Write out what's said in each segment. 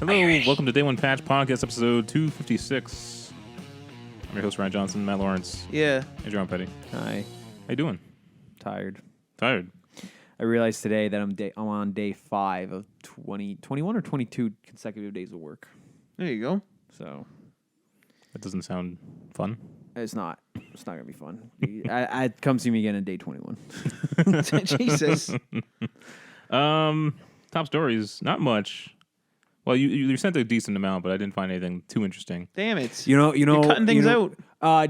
Hello, welcome to Day One Patch Podcast, episode 256. I'm your host, Ryan Johnson, Matt Lawrence. Yeah. Hey, John Petty. Hi. How you doing? Tired. Tired. I realized today that I'm on day 5 of 21 or 22 consecutive days of work. There you go. So That doesn't sound fun. it's not gonna be fun. I come see me again on day 21. Jesus. Top stories, not much. Well, you sent a decent amount, but I didn't find anything too interesting. Damn it. You're cutting things out.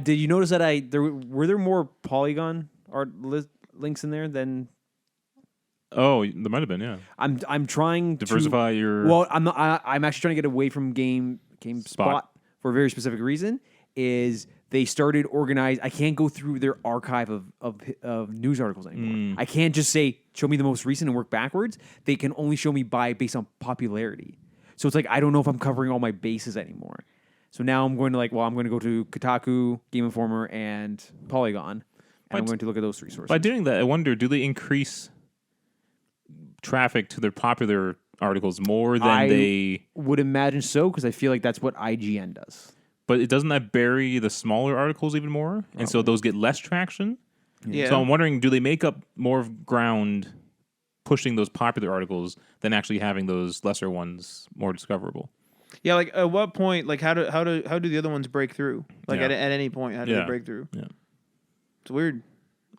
Did you notice that were there more Polygon art links in there than? Oh, there might have been, yeah. I'm trying diversify your. Well, I'm actually trying to get away from GameSpot for a very specific reason. Is they started organized. I can't go through their archive of news articles anymore. I can't just say show me the most recent and work backwards. They can only show me based on popularity. So it's like I don't know if I'm covering all my bases anymore. So now I'm going to I'm going to go to Kotaku, Game Informer, and Polygon, and I'm going to look at those three sources. By doing that, I wonder, do they increase traffic to their popular articles more than they would imagine so, because I feel like that's what IGN does. But doesn't that bury the smaller articles even more? And so those get less traction? Yeah. So I'm wondering, do they make up more ground pushing those popular articles than actually having those lesser ones more discoverable? Yeah, like at what point, like how do the other ones break through? Like at any point, how do they break through? Yeah. It's weird.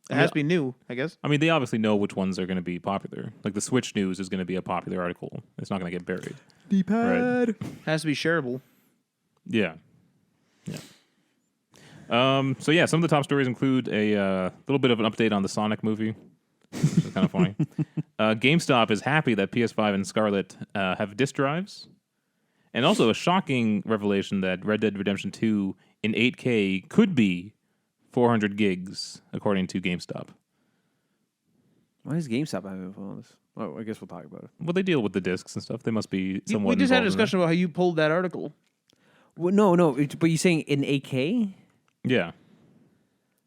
It has to be new, I guess. I mean, they obviously know which ones are going to be popular. Like the Switch news is going to be a popular article. It's not going to get buried. D-pad. Right. Has to be shareable. Yeah. Yeah. So yeah, some of the top stories include a little bit of an update on the Sonic movie. It's kind of funny. GameStop is happy that PS5 and Scarlett have disk drives. And also a shocking revelation that Red Dead Redemption 2 in 8K could be 400 gigs, according to GameStop. Why is GameStop having info on this? Oh, I guess we'll talk about it. Well, they deal with the discs and stuff. They must be somewhat We just had a involved in discussion about how you pulled that article. Well, no, but you're saying in 8K? Yeah.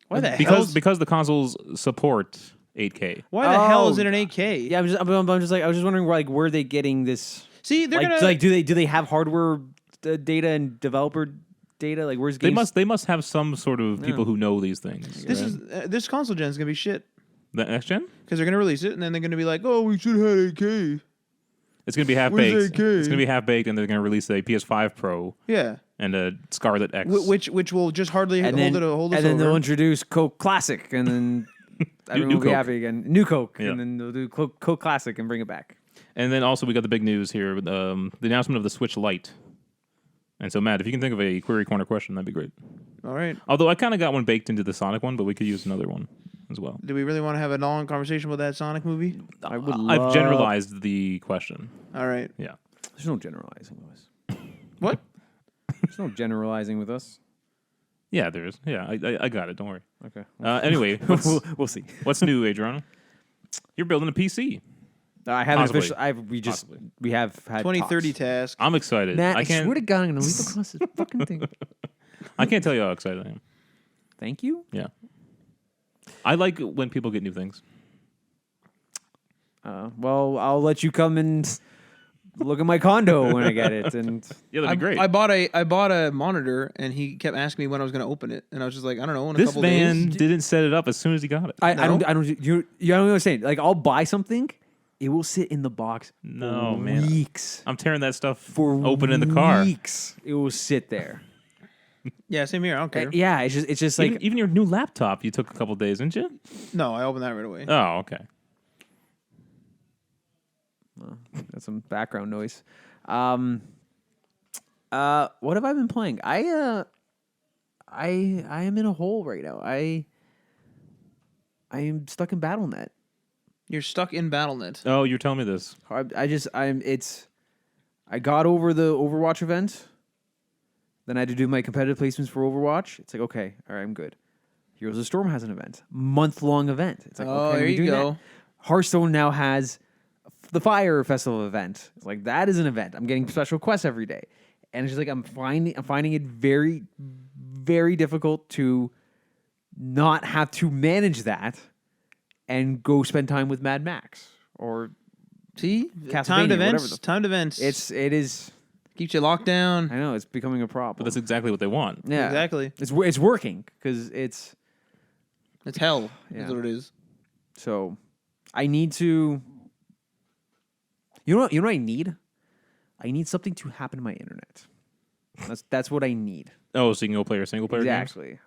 Why the hell? Because the consoles support 8K. Why the hell is it an 8K? Yeah, I was just wondering where are they getting this? See, they're gonna do they have hardware data and developer data? Like where's They must have some sort of people who know these things. This console gen is gonna be shit The next gen? because they're gonna release it and then they're gonna be like, oh, we should have had 8K. It's going to be half baked. It's going to be half baked, and they're going to release a PS5 Pro. Yeah. And a Scarlett X. Which will just hardly hold us over. And then they'll introduce Coke Classic, and then everyone will be Coke. happy again. New Coke, Yeah. and then they'll do Coke Classic and bring it back. And then also we got the big news here, the announcement of the Switch Lite. And so, Matt, if you can think of a Query Corner question, that'd be great. All right. Although I kind of got one baked into the Sonic one, but we could use another one as well. Do we really want to have a long conversation about that Sonic movie? I've generalized the question. All right. Yeah. There's no generalizing with us. What? There's no generalizing with us. Yeah, there is. Yeah, I got it. Don't worry. Okay. Anyway, We'll see. What's new, Adriano? You're building a PC. I haven't Possibly. officially. We have had 2030 talks. task. I'm excited. Matt, I swear to God, I'm going to leap across this fucking thing. I can't tell you how excited I am. Thank you. Yeah. I like when people get new things. Well, I'll let you come and look at my condo when I get it. And Yeah, that'd be great. I bought a monitor and he kept asking me when I was going to open it and I was just like, I don't know, in a This couple man days. didn't set it up as soon as he got it. I don't you don't understand. Like I'll buy something, it will sit in the box No, for man. weeks. I'm tearing that stuff For open in the car. Weeks. It will sit there. Yeah, same here. I don't care. Yeah, it's just like Even your new laptop, you took a couple days, didn't you? No, I opened that right away. Oh, okay. that's some background noise. What have I been playing? I am in a hole right now. I am stuck in BattleNet. You're stuck in BattleNet. Oh, you're telling me this. I got over the Overwatch event. Then I had to do my competitive placements for Overwatch. It's like, okay, all right, I'm good. Heroes of the Storm has an event, month-long event. It's like, okay, there you go. That. Hearthstone now has the Fire Festival event. It's like that is an event. I'm getting special quests every day, and it's just like I'm finding it very, very difficult to not have to manage that and go spend time with Mad Max or See? Castlevania, Timed whatever events. Timed events. it is. Keeps you locked down. I know it's becoming a problem. But that's exactly what they want. Yeah, Exactly. It's working because it's hell. Yeah. That's what it is. So I need to. You know what I need? I need something to happen to my internet. That's what I need. Oh, so you can go play your single player games? Exactly.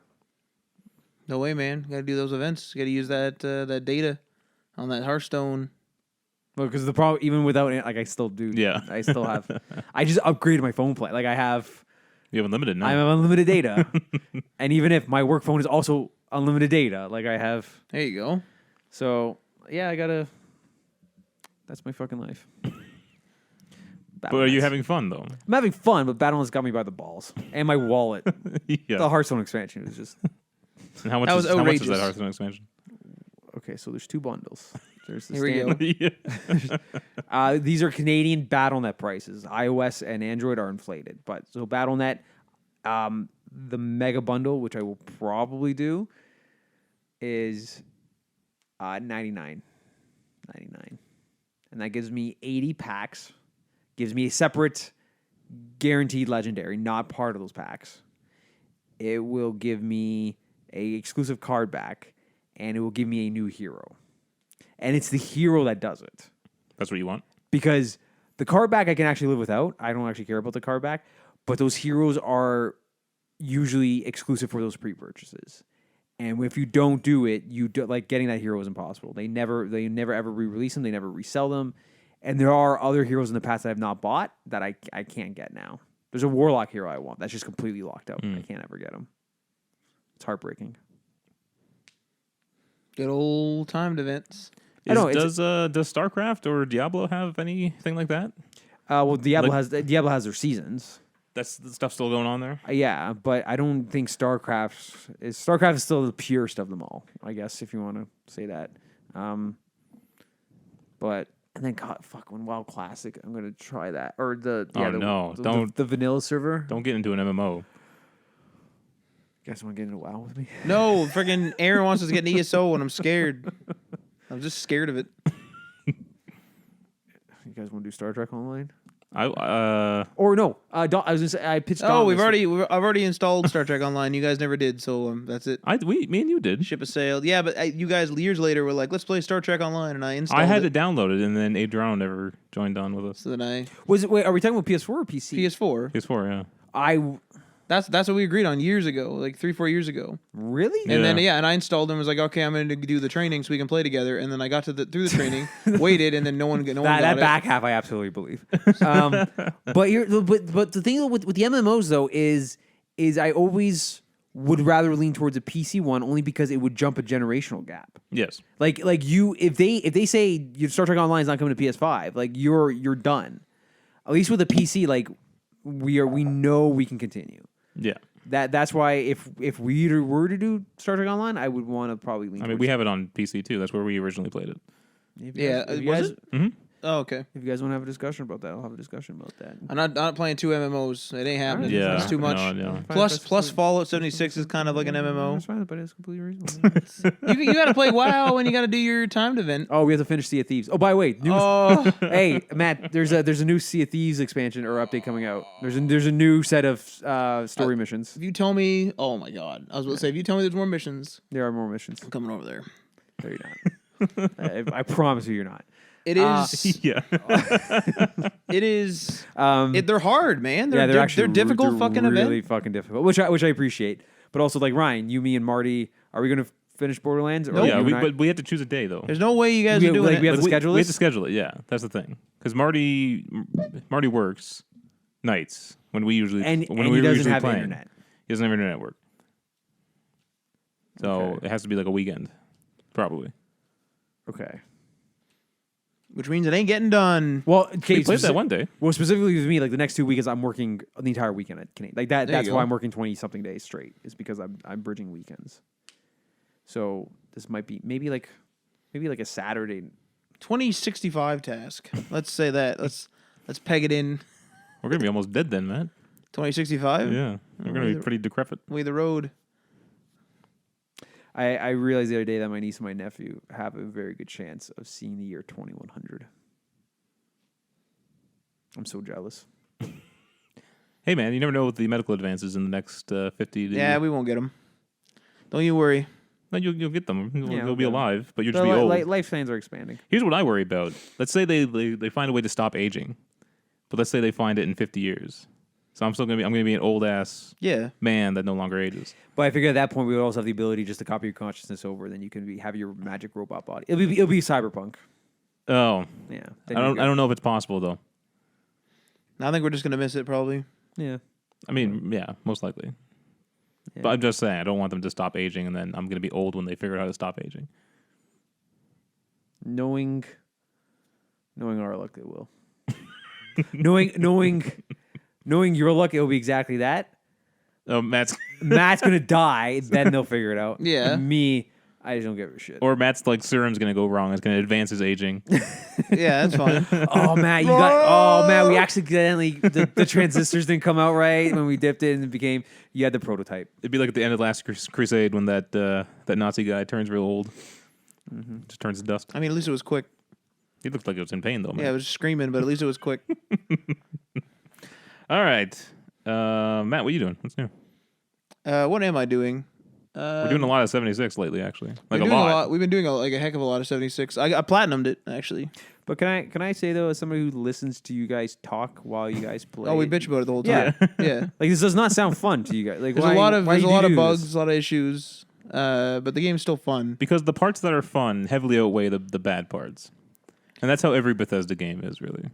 No way, man. Got to do those events. Got to use that data on that Hearthstone. Well, because the problem, even without it, like I still do. Yeah. I still have. I just upgraded my phone plan. Like I have. You have unlimited now. I have unlimited data, and even if my work phone is also unlimited data, like I have. There you go. So yeah, I gotta. That's my fucking life. But are you having fun, though? I'm having fun, but Battlefield's got me by the balls. And my wallet. Yeah. The Hearthstone expansion was just... And how much, That was how much is outrageous. that Hearthstone expansion? Okay, so there's 2 bundles. There's the Here we standard. go. Yeah. These are Canadian BattleNet prices. iOS and Android are inflated. But so BattleNet, the mega bundle, which I will probably do, is $99. And that gives me 80 packs. Gives me a separate guaranteed legendary, not part of those packs. It will give me a exclusive card back, and it will give me a new hero. And it's the hero that does it. That's what you want? Because the card back I can actually live without. I don't actually care about the card back. But those heroes are usually exclusive for those pre-purchases. And if you don't do it, like getting that hero is impossible. They never ever re-release them. They never resell them. And there are other heroes in the past that I have not bought that I can't get now. There's a Warlock hero I want. That's just completely locked out. I can't ever get him. It's heartbreaking. Good old timed events. Does StarCraft or Diablo have anything like that? Well, Diablo has their seasons. That's the stuff still going on there? Yeah, but I don't think StarCraft is still the purest of them all, I guess, if you want to say that. But and then when WoW Classic, I'm gonna try that. Or don't the vanilla server. Don't get into an MMO. You guys want to get into WoW with me? No, friggin' Aaron wants us to get an ESO, and I'm scared. I'm just scared of it. You guys want to do Star Trek Online? Or no, I was gonna say I pitched. Oh, I've already installed Star Trek Online. You guys never did, so that's it. Me and you did. Ship has sailed. Yeah, but you guys years later were like, let's play Star Trek Online, and I installed. I had it downloaded, and then Adriano never joined on with us. So then Wait, are we talking about PS4 or PC? PS4. PS4, yeah. That's what we agreed on years ago, like 3-4 years ago. Really? And then and I installed them. Was like, okay, I'm going to do the training so we can play together. And then I got through the training, waited, and then no one got that it. back half I absolutely believe. But the thing with the MMOs though is I always would rather lean towards a PC one only because it would jump a generational gap. Yes. Like you if they say your Star Trek Online is not coming to PS5, like you're done. At least with a PC, like we know we can continue. Yeah. That's why if we were to do Star Trek Online, I would want to probably lean. I mean, we have it on PC too. That's where we originally played it. Was it? Mm-hmm. Oh, okay. If you guys want to have a discussion about that, I'll have a discussion about that. I'm not playing 2 MMOs. It ain't happening. Yeah, That's too much. No. Plus Fallout 76 is kind of like an MMO. That's fine, but it's completely reasonable. You got to play WoW and you got to do your timed event. Oh, we have to finish Sea of Thieves. Oh, by the way, hey Matt, there's a new Sea of Thieves expansion or update coming out. There's a new set of story missions. If you tell me, oh my god, I was about to say, if you tell me there's more missions, there are more missions. I'm coming over there. No, you're not. I promise you, you're not. It is. Yeah. It is. They're hard, man. They're actually they're difficult they're fucking really event. fucking difficult, which I appreciate. But also, like Ryan, you, me, and Marty, are we going to finish Borderlands? Or but we had to choose a day though. There's no way you guys are doing it. We have to schedule We this? have to schedule it. Yeah, that's the thing. Because Marty works nights when we usually and when he we doesn't usually have playing. internet. He doesn't have internet work. So Okay. it has to be like a weekend, probably. Okay. Which means it ain't getting done. Well, okay, We played that one day. Well, specifically with me, like the next 2 weekends, I'm working the entire weekend at Canadian. Like that. There you That's go. why I'm working 20-something days straight. Is because I'm bridging weekends. So this might be maybe like a Saturday. 2065 task. Let's say that. Let's peg it in. We're gonna be almost dead then, man. 2065. Yeah, we're gonna be pretty decrepit. Way the road. I realized the other day that my niece and my nephew have a very good chance of seeing the year 2100. I'm so jealous. Hey, man, you never know with the medical advances in the next 50 to... Yeah, we won't get them. Don't you worry. No, you'll get them. Yeah, You'll we'll be get 'em. alive, but you'll just be old. Lifespans are expanding. Here's what I worry about. Let's say they find a way to stop aging, but let's say they find it in 50 years. So I'm gonna be an old ass man that no longer ages. But I figure at that point we would also have the ability just to copy your consciousness over. Then you can have your magic robot body. It'll be cyberpunk. Oh, Yeah. I don't know if it's possible though. I think we're just gonna miss it probably. Yeah. I mean, yeah, most likely. Yeah. But I'm just saying, I don't want them to stop aging, and then I'm gonna be old when they figure out how to stop aging. Knowing our luck, it will. knowing your luck, it will be exactly that. Oh, Matt's gonna die, then they'll figure it out. Yeah. Me, I just don't give a shit. or Matt's like serum's gonna go wrong. It's gonna advance his aging. Yeah, that's fine. Oh Matt, we accidentally the transistors didn't come out right when we dipped it and it became you had the prototype. It'd be like at the end of Last Crusade when that Nazi guy turns real old. Just turns to dust. I mean, at least it was quick. He looked like it was in pain though, man. Yeah, it was screaming, but at least it was quick. All right, Matt, what are you doing? What's new? What am I doing? We're doing a lot of 76 lately, actually. Like We're a doing lot. We've been doing a heck of a lot of 76. I platinumed it actually. But can I say though, as somebody who listens to you guys talk while you guys play, Oh, we bitch about it the whole time. Yeah. like this does not sound fun to you guys. Like There's why- a lot of why do you do bugs, this? a lot of issues. But the game's still fun. Because the parts that are fun heavily outweigh the bad parts. And that's how every Bethesda game is, really.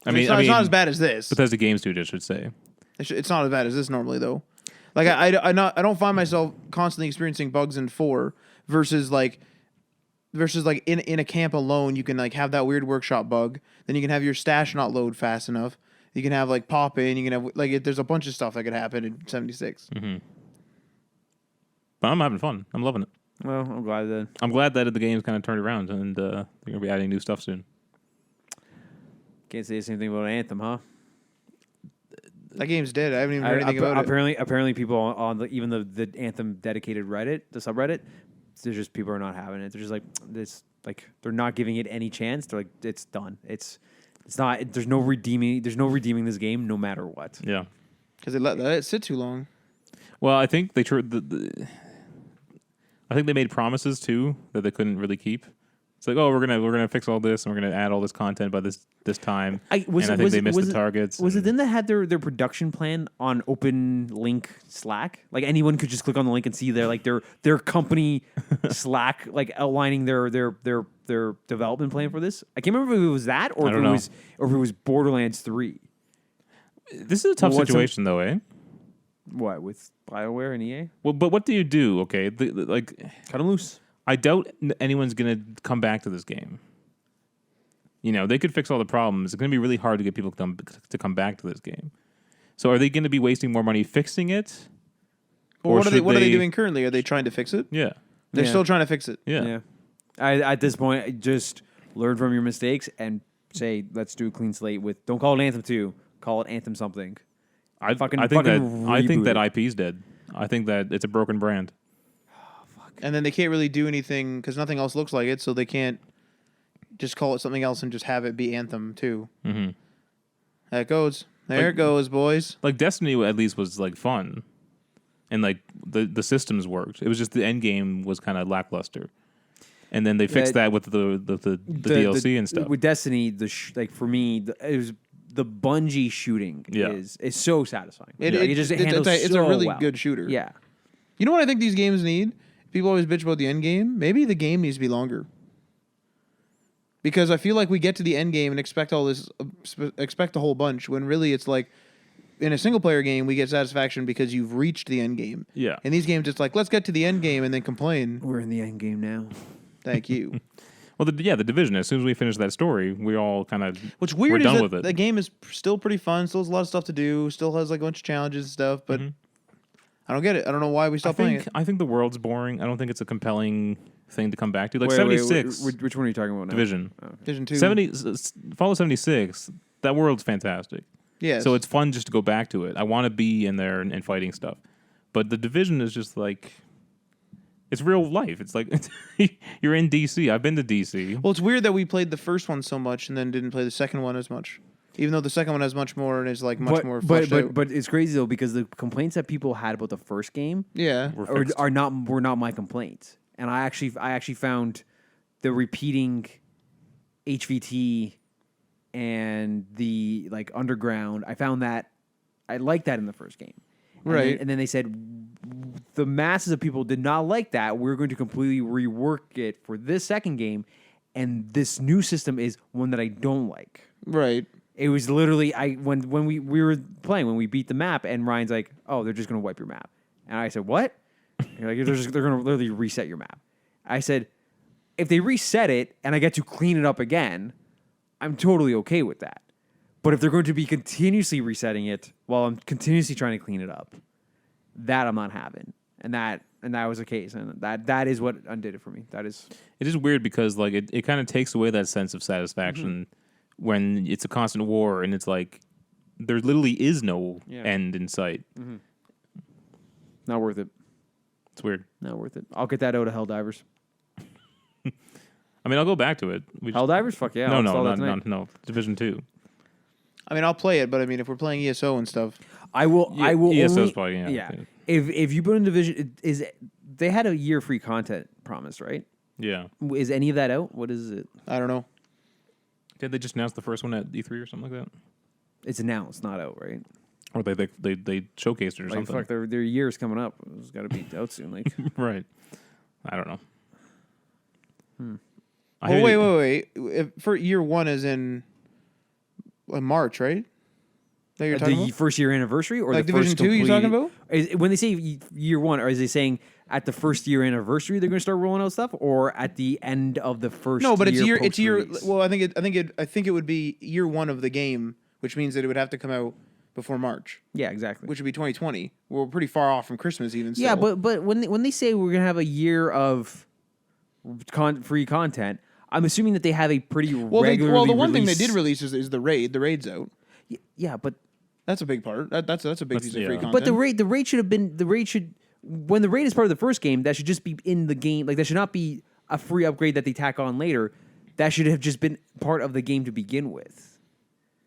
I mean, it's not as bad as this. Bethesda Game Studio, I should say. It's not as bad as this normally though. Like I don't find myself constantly experiencing bugs in 4 versus like in a camp alone. You can like have that weird workshop bug. Then you can have your stash not load fast enough. You can have like pop in. You can have like there's a bunch of stuff that could happen in 76. Mm-hmm. But I'm having fun. I'm loving it. Well, I'm glad that. I'm glad that the game's kind of turned around and they're going to be adding new stuff soon. Can't say the same thing about Anthem, huh? That game's dead. I haven't even heard anything about it. Apparently, people on even the Anthem dedicated Reddit, the subreddit, there's just people are not having it. They're just like this, like they're not giving it any chance. They're like, it's done. It's not. There's no redeeming. There's no redeeming this game, no matter what. Yeah. Because they let it sit too long. Well, I think they I think they made promises too that they couldn't really keep. It's like, oh, we're gonna fix all this and we're gonna add all this content by this time. I think they missed the targets. Was it then that had their production plan on open link Slack? Like anyone could just click on the link and see their company Slack like outlining their development plan for this. I can't remember if it was that or if it was Borderlands 3. This is a tough situation though, eh? What with BioWare and EA? Well, but what do you do? Okay, like Cut them loose. I doubt anyone's going to come back to this game. You know, they could fix all the problems. It's going to be really hard to get people to come back to this game. So are they going to be wasting more money fixing it? Well, what are they doing currently? Are they trying to fix it? Yeah. They're still trying to fix it. Yeah. At this point, just learn from your mistakes and say, let's do a clean slate with, don't call it Anthem 2, call it Anthem something. I think that IP's dead. I think that it's a broken brand. And then they can't really do anything because nothing else looks like it, so they can't just call it something else and just have it be Anthem too. Mm-hmm. There it goes. There it goes, boys. Like Destiny at least was like fun, and like the systems worked. It was just the end game was kind of lackluster, and then they fixed that with the DLC and stuff. With Destiny, for me, it was the Bungie shooting is so satisfying. It's a really good shooter. Yeah. You know what I think these games need? People always bitch about the end game. Maybe the game needs to be longer. Because I feel like we get to the end game and expect all this, expect a whole bunch, when really it's like, in a single player game, we get satisfaction because you've reached the end game. Yeah. In these games, it's like, let's get to the end game and then complain. We're in the end game now. Thank you. Well, the Division, as soon as we finish that story, we all kind of What's weird we're is done that with it. the game is still pretty fun. Still has a lot of stuff to do. Still has like a bunch of challenges and stuff, but I don't get it. I don't know why we stopped playing it. I think the world's boring. I don't think it's a compelling thing to come back to. Like 76. Which one are you talking about now? Division. Oh. Division 2. 70, Fallout 76, that world's fantastic. Yes. So it's fun just to go back to it. I want to be in there and fighting stuff. But the Division is just like, it's real life. It's like, you're in DC. I've been to DC. Well, it's weird that we played the first one so much and then didn't play the second one as much. Even though the second one has much more and is like much more fleshed out. But it's crazy though because the complaints that people had about the first game Yeah. were not my complaints, and I actually found the repeating HVT and the like underground. I found that I liked that in the first game, Right. And then they said the masses of people did not like that. We're going to completely rework it for this second game, and this new system is one that I don't like. Right. It was literally when we were playing when we beat the map and Ryan's like, "Oh, they're just gonna wipe your map," and I said, "What?" And like they're gonna literally reset your map. I said, "If they reset it and I get to clean it up again, I'm totally okay with that. But if they're going to be continuously resetting it while I'm continuously trying to clean it up, that I'm not having." And that was the case, and that is what undid it for me. It is weird because like it kind of takes away that sense of satisfaction. When it's a constant war and it's like there literally is no end in sight. Mm-hmm. Not worth it. It's weird. Not worth it. I'll get that out of Helldivers. I mean, I'll go back to it. Helldivers? Fuck yeah. No. Division 2. I mean, I'll play it, but I mean, if we're playing ESO and stuff, I will. ESO's probably yeah. If you put in Division, they had a year free content promise, right? Yeah. Is any of that out? What is it? I don't know. Did they just announce the first one at E3 or something like that? It's announced, not out, right? Or they showcased it or something. Fuck, their year's coming up. It's got to be out soon. Like, right. I don't know. Oh wait. For year one is in March, right? That you're talking the about? first year anniversary, or Like the Division first 2 you're talking about? When they say year one, or is they saying at the first year anniversary they're going to start rolling out stuff, or at the end of the first? No, but it's year. post-release? Well, I think it would be year one of the game, which means that it would have to come out before March, Yeah, exactly. which would be 2020. We're pretty far off from Christmas, even. Still. Yeah, but when they say we're going to have a year of free content, I'm assuming that they have a pretty regularly the one thing they did release is the raid. The raid's out. Yeah, but That's a big part. That's a big piece of free content. But the raid should have been when the raid is part of the first game, that should just be in the game. Like that should not be a free upgrade that they tack on later. That should have just been part of the game to begin with.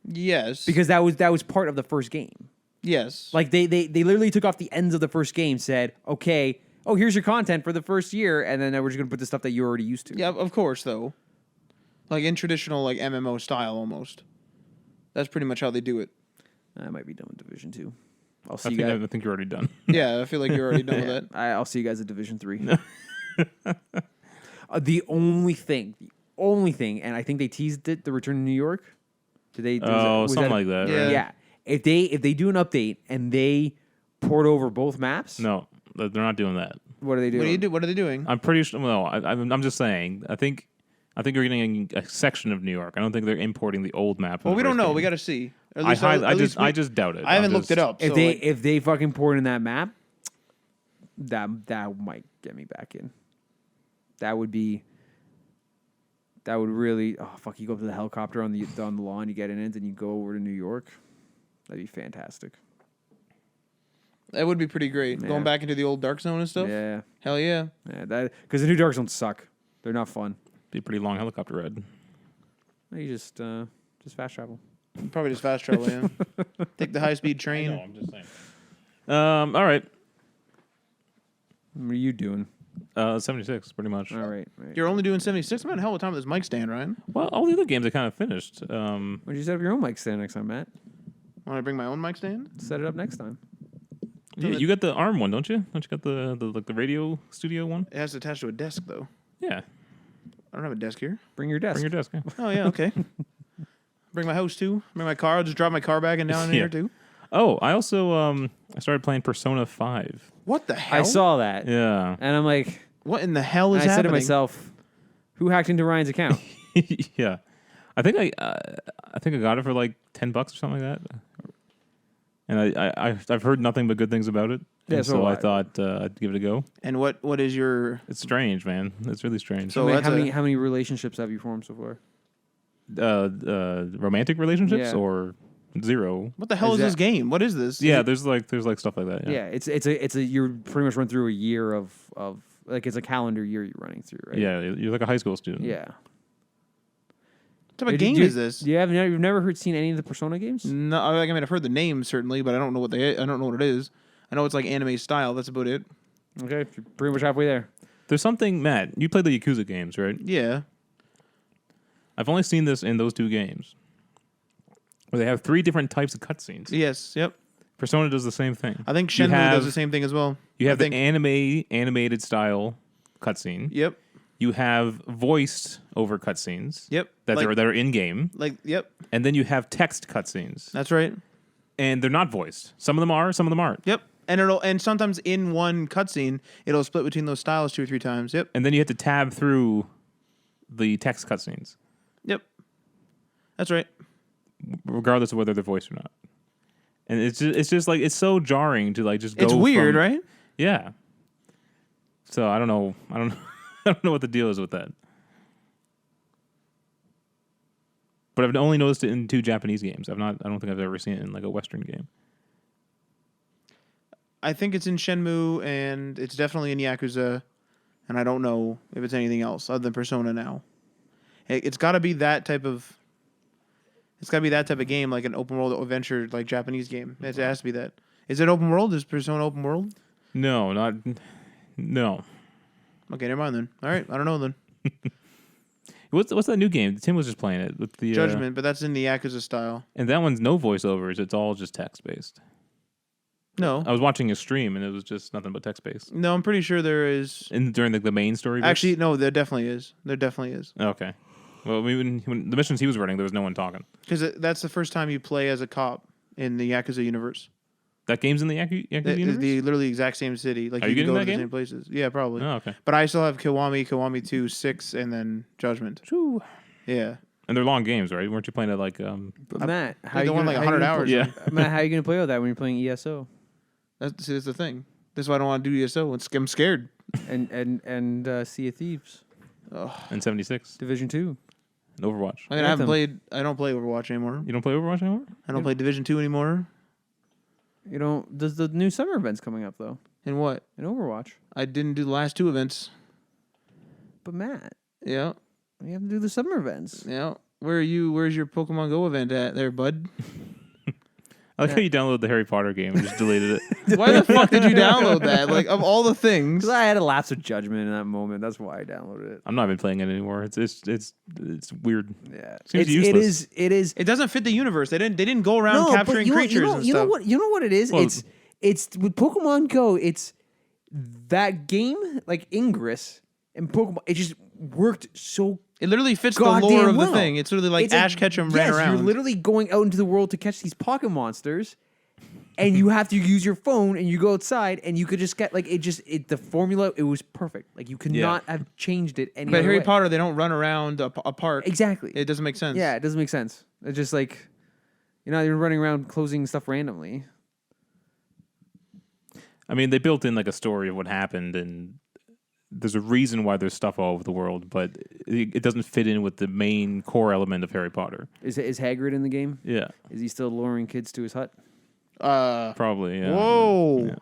Yes. Because that was part of the first game. Yes. Like they literally took off the ends of the first game, said, "Okay, here's your content for the first year," and then we're just gonna put the stuff that you're already used to. Yeah, of course though. Like in traditional like MMO style almost. That's pretty much how they do it. I might be done with Division 2. I think you're already done. Yeah, I feel like you're already done with that. I'll see you guys at Division 3. The only thing, and I think they teased it, the return to New York. Did they? Something like that. Yeah. Right? Yeah. If they do an update and they port over both maps, No, they're not doing that. what are they doing? What are they doing? I'm pretty sure. Well, I'm just saying. I think you're getting a section of New York. I don't think they're importing the old map. Well, we don't know. We got to see. At least, I just doubt it. I haven't looked it up. If so, if they fucking port in that map, that might get me back in. That would really fuck. You go up to the helicopter on the lawn, you get in it, and you go over to New York. That'd be fantastic. that would be pretty great. Yeah. Going back into the old Dark Zone and stuff. Yeah, Hell yeah. that because the new Dark Zones suck. They're not fun. Be a pretty long helicopter ride. You just fast travel. Probably just fast travel. Yeah. Take the high speed train. I'm just saying. All right. What are you doing? 76, pretty much. All right. You're only doing 76. I'm having a hell of a time with this mic stand, Ryan. Well, all the other games I kind of finished. Why don't you set up your own mic stand next time, Matt? Want to bring my own mic stand? Set it up next time. You got the ARM one, don't you? Don't you got the radio studio one? It has to attach to a desk though. Yeah. I don't have a desk here. Bring your desk. Bring your desk. Yeah. Oh yeah, okay. Bring my house too. Bring my car. I'll just drive my car back and down in here too. Oh, I also I started playing Persona 5. What the hell? I saw that. Yeah. And I'm like, What in the hell is I happening? said to myself, who hacked into Ryan's account? Yeah. I think I got it for like $10 or something like that. And I've heard nothing but good things about it. Yeah, And so so I- I thought I'd give it a go. And what is your? It's strange, man. It's really strange. So how that's many relationships have you formed so far? Romantic relationships Yeah. or zero? What the hell Is is this that- game? What is this? Yeah, there's like stuff like that. Yeah, it's a you're pretty much run through a year of like it's a calendar year you're running through, right? Yeah, you're like a high school student. Yeah. What type of game is this? You've never seen any of the Persona games? No, I mean I've heard the name certainly, but I don't know what I don't know what it is. I know it's like anime style. That's about it. Okay, you're pretty much halfway there. There's something, Matt. You played the Yakuza games, right? Yeah. I've only seen this in those two games, where they have 3 different types of cutscenes. Yes. Yep. Persona does the same thing. I think Shenmue does the same thing as well. You have the animated style cutscene. Yep. You have voiced over cutscenes. Yep. That are in game. Yep. And then you have text cutscenes. That's right. And they're not voiced. Some of them are, some of them aren't. Yep. And sometimes in one cutscene, it'll split between those styles 2 or 3 times. Yep. And then you have to tab through the text cutscenes. Yep. That's right. Regardless of whether they're voiced or not. And it's just like, it's so jarring to like just go. It's weird, right? Yeah. So I don't know. I don't know what the deal is with that. But I've only noticed it in 2 Japanese games. I don't think I've ever seen it in like a Western game. I think it's in Shenmue and it's definitely in Yakuza, and I don't know if it's anything else other than Persona now. It's got to be that type of. It's got to be that type of game, like an open world adventure, like Japanese game. It has to be that. Is it open world? Is Persona open world? No, not. No. Okay, never mind then. All right, I don't know then. What's that new game? Tim was just playing it with the Judgment, but that's in the Yakuza style. And that one's no voiceovers. It's all just text based. No. I was watching a stream and it was just nothing but text based. No, I'm pretty sure there is. During the main story. Bits? Actually, no, there definitely is. There definitely is. Okay. Well, when the missions he was running, there was no one talking. Because that's the first time you play as a cop in the Yakuza universe. That game's in the Yakuza universe? The literally exact same city. Like Are you you can getting go that to the game? same places. Yeah, probably. Oh, okay. But I still have Kiwami 2, 6, and then Judgment. True. Yeah. And they're long games, right? Weren't you playing it like But Matt, how they you go on gonna- like how you 100 gonna hours. play- Yeah. Matt, how are you gonna play with that when you're playing ESO That's the thing. That's why I don't want to do ESO. I'm scared. and Sea of Thieves, in 76 Division 2? and Overwatch? I mean, Anthem. I don't play Overwatch anymore. You don't play Overwatch anymore? I don't play Division 2 anymore. You know, there's the new summer events coming up though And what? in Overwatch. I didn't do the last 2 events. But Matt, Yeah. you have to do the summer events. Yeah. Where are you? Where's your Pokemon Go event at there, bud? I like how you downloaded the Harry Potter game and just deleted it. Why the fuck did you download that? Like, of all the things. Because I had a lapse of judgment in that moment. That's why I downloaded it. I'm not even playing it anymore. It's weird. Yeah, Seems it useless. is. It doesn't fit the universe. They didn't go around capturing creatures and you know stuff. what? You know what it is? Well- It's with Pokemon Go. It's that game like Ingress and Pokemon. It just worked so. It literally fits the goddamn lore of well. the thing. It's literally like It's Ash Ketchum ran yes, around. You're literally going out into the world to catch these pocket monsters, and you have to use your phone, and you go outside, and you could just get like the formula. It was perfect. Like you could Yeah. not have changed it any. But other Harry way. Potter, they don't run around a park. Exactly. It doesn't make sense. Yeah, it doesn't make sense. It's just like you're not even running around closing stuff randomly. I mean, they built in like a story of what happened, and there's a reason why there's stuff all over the world, but it doesn't fit in with the main core element of Harry Potter. Is Hagrid in the game? Yeah, Is he still luring kids to his hut? probably. Yeah. Whoa. Yeah.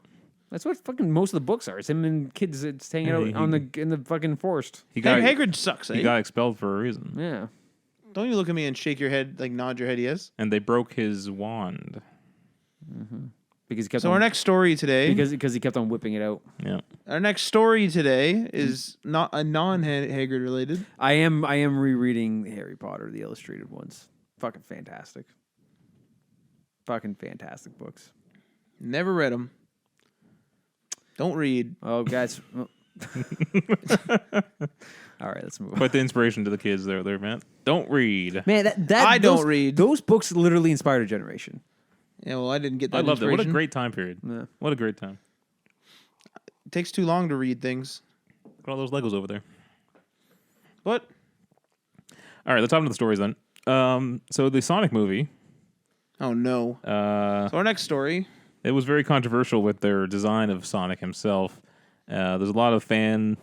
That's what fucking most of the books are. It's him and kids. It's hanging out in the fucking forest. He got Hagrid sucks, eh? he got expelled for a reason, Yeah. Don't you look at me and shake your head, like nod your head yes? and they broke his wand. Because he kept So on, our next story today, because he kept on whipping it out. Yeah. our next story today is not a non-Hagrid related. I am rereading Harry Potter, the illustrated ones. Fucking fantastic. Fucking fantastic books. Never read them. Don't read. Oh, guys. All right, let's move on. Quite the inspiration to the kids there, man. Don't read. Man, that I don't those- read. Those books literally inspired a generation. Yeah, well, I didn't get that. I loved it. What a inspiration. great time period. Yeah. What a great time. It takes too long to read things. Look at all those Legos over there. But All right, let's hop into the stories then. So the Sonic movie, oh no. So our next story. it was very controversial with their design of Sonic himself. There's a lot of fan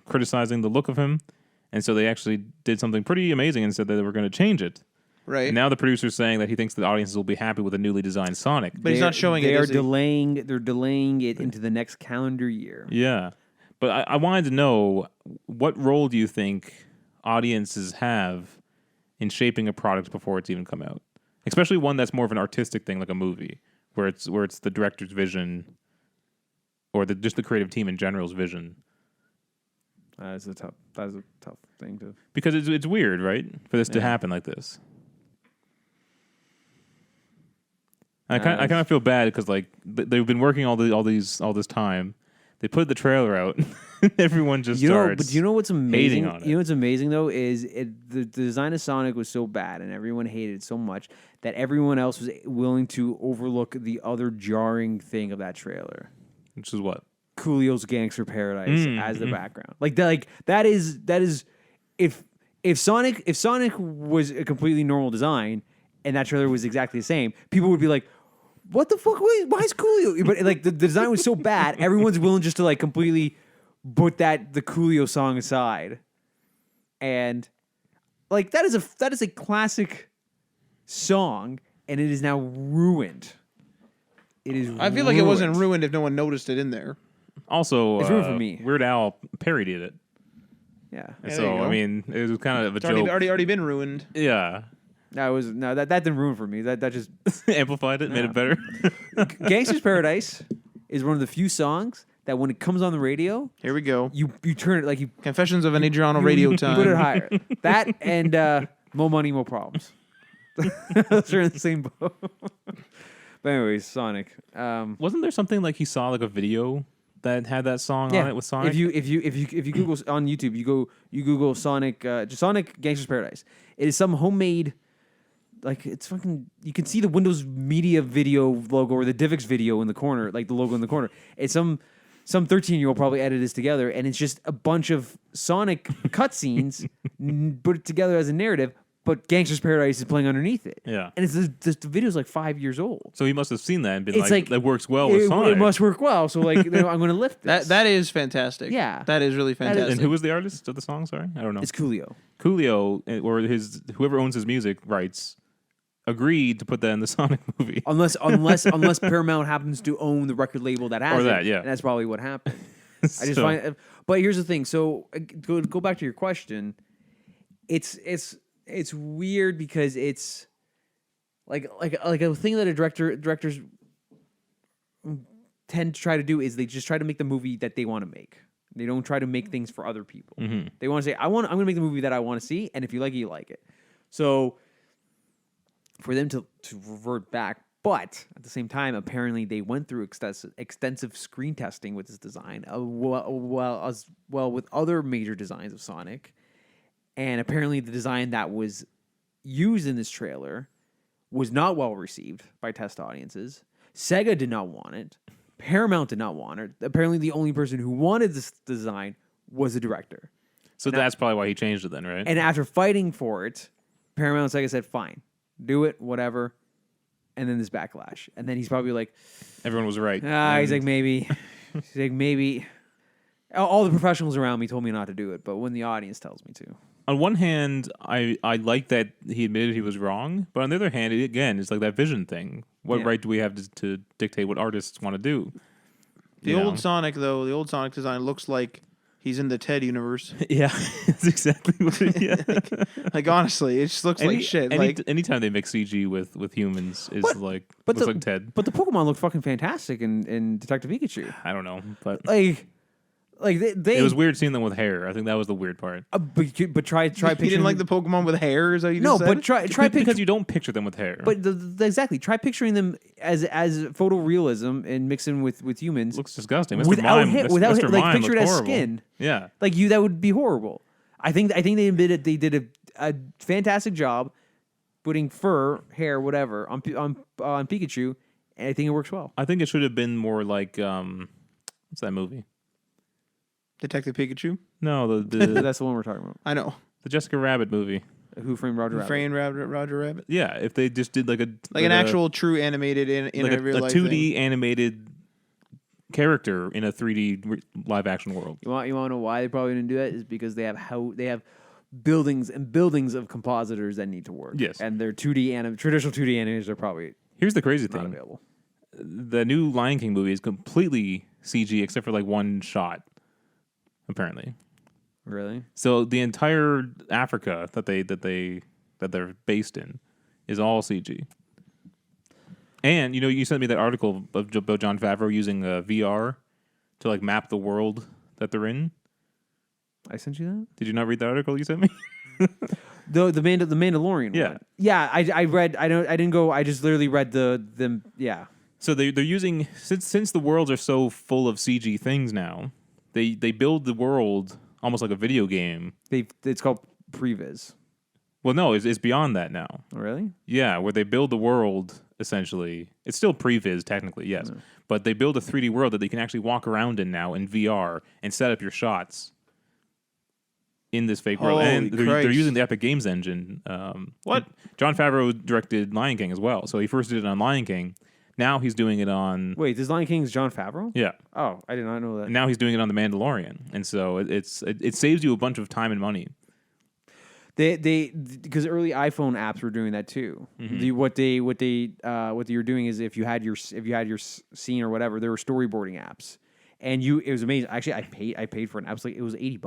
criticizing the look of him, and so they actually did something pretty amazing and said that they were going to change it. Right. And now the producer's saying that he thinks the audiences will be happy with a newly designed Sonic. But he's not showing it, They are is he? delaying. They're delaying it into the next calendar year. Yeah. But I wanted to know, what role do you think audiences have in shaping a product before it's even come out, especially one that's more of an artistic thing, like a movie, where it's the director's vision, or just the creative team in general's vision. That's a tough thing to. Because it's weird, right, for this to happen like this. I kind of feel bad because like they've been working all this time. They put the trailer out. Everyone just starts. But you know what's amazing? hating on it. You know what's amazing though is the design of Sonic was so bad and everyone hated it so much that everyone else was willing to overlook the other jarring thing of that trailer. Which is what? Coolio's Gangster Paradise as the background. That is if Sonic was a completely normal design and that trailer was exactly the same, people would be like, what the fuck? Why is Coolio? But like the design was so bad, everyone's willing just to like completely put the Coolio song aside, and like that is a classic song, and it is now ruined. It is. I feel like it wasn't ruined if no one noticed it in there. Also, it's ruined for me. Weird Al parodied it. Yeah. So I mean, it was kind of a It's joke. already been ruined. Yeah. That didn't ruin for me. That just amplified it, made it better. Gangster's Paradise is one of the few songs that when it comes on the radio, Here we go. you turn it like you Confessions of an Adriano radio time. put it higher. That and More Money, More Problems. Those are in the same boat. But anyways, Sonic. Wasn't there something like he saw like a video that had that song on it with Sonic? If you Google on YouTube, you Google Sonic, just Sonic Gangster's Paradise. It is some homemade. Like it's fucking, you can see the Windows Media Video logo or the DivX video in the corner, like the logo in the corner. It's some 13-year-old probably edited this together, and it's just a bunch of Sonic cutscenes put it together as a narrative. But Gangster's Paradise is playing underneath it. Yeah, and the video's like 5 years old. So he must have seen that and been It's like that works well with Sonic. It must work well. So like, I'm going to lift this. That is fantastic. Yeah. That is really fantastic. And who was the artist of the song? Sorry, I don't know. It's Coolio. Coolio, or whoever owns his music rights, agreed to put that in the Sonic movie. Unless Paramount happens to own the record label that has Or that, it, yeah. and that's probably what happened. I just So- find, but here's the thing. So go back to your question. It's weird because it's like a thing that directors tend to try to do is they just try to make the movie that they want to make. They don't try to make things for other people. Mm-hmm. They want to say, I'm going to make the movie that I want to see, and if you like it, you like it. So for them to revert back, but at the same time, apparently they went through extensive screen testing with this design, well with other major designs of Sonic, and apparently the design that was used in this trailer was not well received by test audiences. Sega did not want it. Paramount did not want it. Apparently, the only person who wanted this design was the director. So that's probably why he changed it then, right? And after fighting for it, Paramount and Sega said, fine, do it, whatever. And then this backlash. And then he's probably like, Everyone was right. he's like, maybe. He's like, maybe. All the professionals around me told me not to do it, but when the audience tells me to. On one hand, I like that he admitted he was wrong, but on the other hand, again, it's like that vision thing. What right do we have to dictate what artists want to do? The old Sonic design looks like he's in the Ted universe. Yeah, that's exactly what it is. Like honestly, it just looks like shit. Anytime they mix CG with humans is like Ted. But the Pokemon look fucking fantastic in Detective Pikachu. I don't know, but Like they it was weird seeing them with hair. I think that was the weird part. But try you picturing. didn't like the Pokemon with hair? Is that what you just said? but try Because you don't picture them with hair. But exactly, try picturing them as photorealism and mixing with humans. Looks disgusting. Mr. Without Mime, hair, Mr. without Mime like picture it looked as horrible. skin. Yeah, That would be horrible. I think they did a fantastic job putting fur, hair, whatever on Pikachu, and I think it works well. I think it should have been more like what's that movie? Detective Pikachu. No, the That's the one we're talking about. I know. the Jessica Rabbit movie. Who Framed Roger Rabbit? Framed Roger Rabbit. Yeah, if they just did like an actual true animated in like a real life 2D thing. animated character in a 3D live action world. You want to know why they probably didn't do that? Is because they have buildings and buildings of compositors that need to work. Yes. And their traditional 2D animators are probably Here's the crazy not thing: available. the new Lion King movie is completely CG except for like one shot, apparently. Really? So the entire Africa that that they're based in is all CG. And you sent me that article about Jon Favreau using VR to like map the world that they're in. I sent you that. Did you not read the article you sent me? The Mandalorian. Yeah. One. Yeah. I read. I didn't go. I just literally read the. Yeah. So they're using since the worlds are so full of CG things now, they build the world almost like a video game. It's called previs. Well, no, it's beyond that now. Oh, really? Yeah, where they build the world essentially. It's still previs technically, yes, but they build a 3D world that they can actually walk around in now in VR and set up your shots in this fake world. Holy And they're Christ. using the Epic Games engine. What? Jon Favreau directed Lion King as well, so he first did it on Lion King. Now he's doing it on. Wait, this Lion King's Jon Favreau? Yeah. Oh, I did not know that. And now he's doing it on The Mandalorian, and so it saves you a bunch of time and money. Because early iPhone apps were doing that too. What they were doing is if you had your scene or whatever, there were storyboarding apps, and it was amazing. Actually, I paid for an app. It was $80,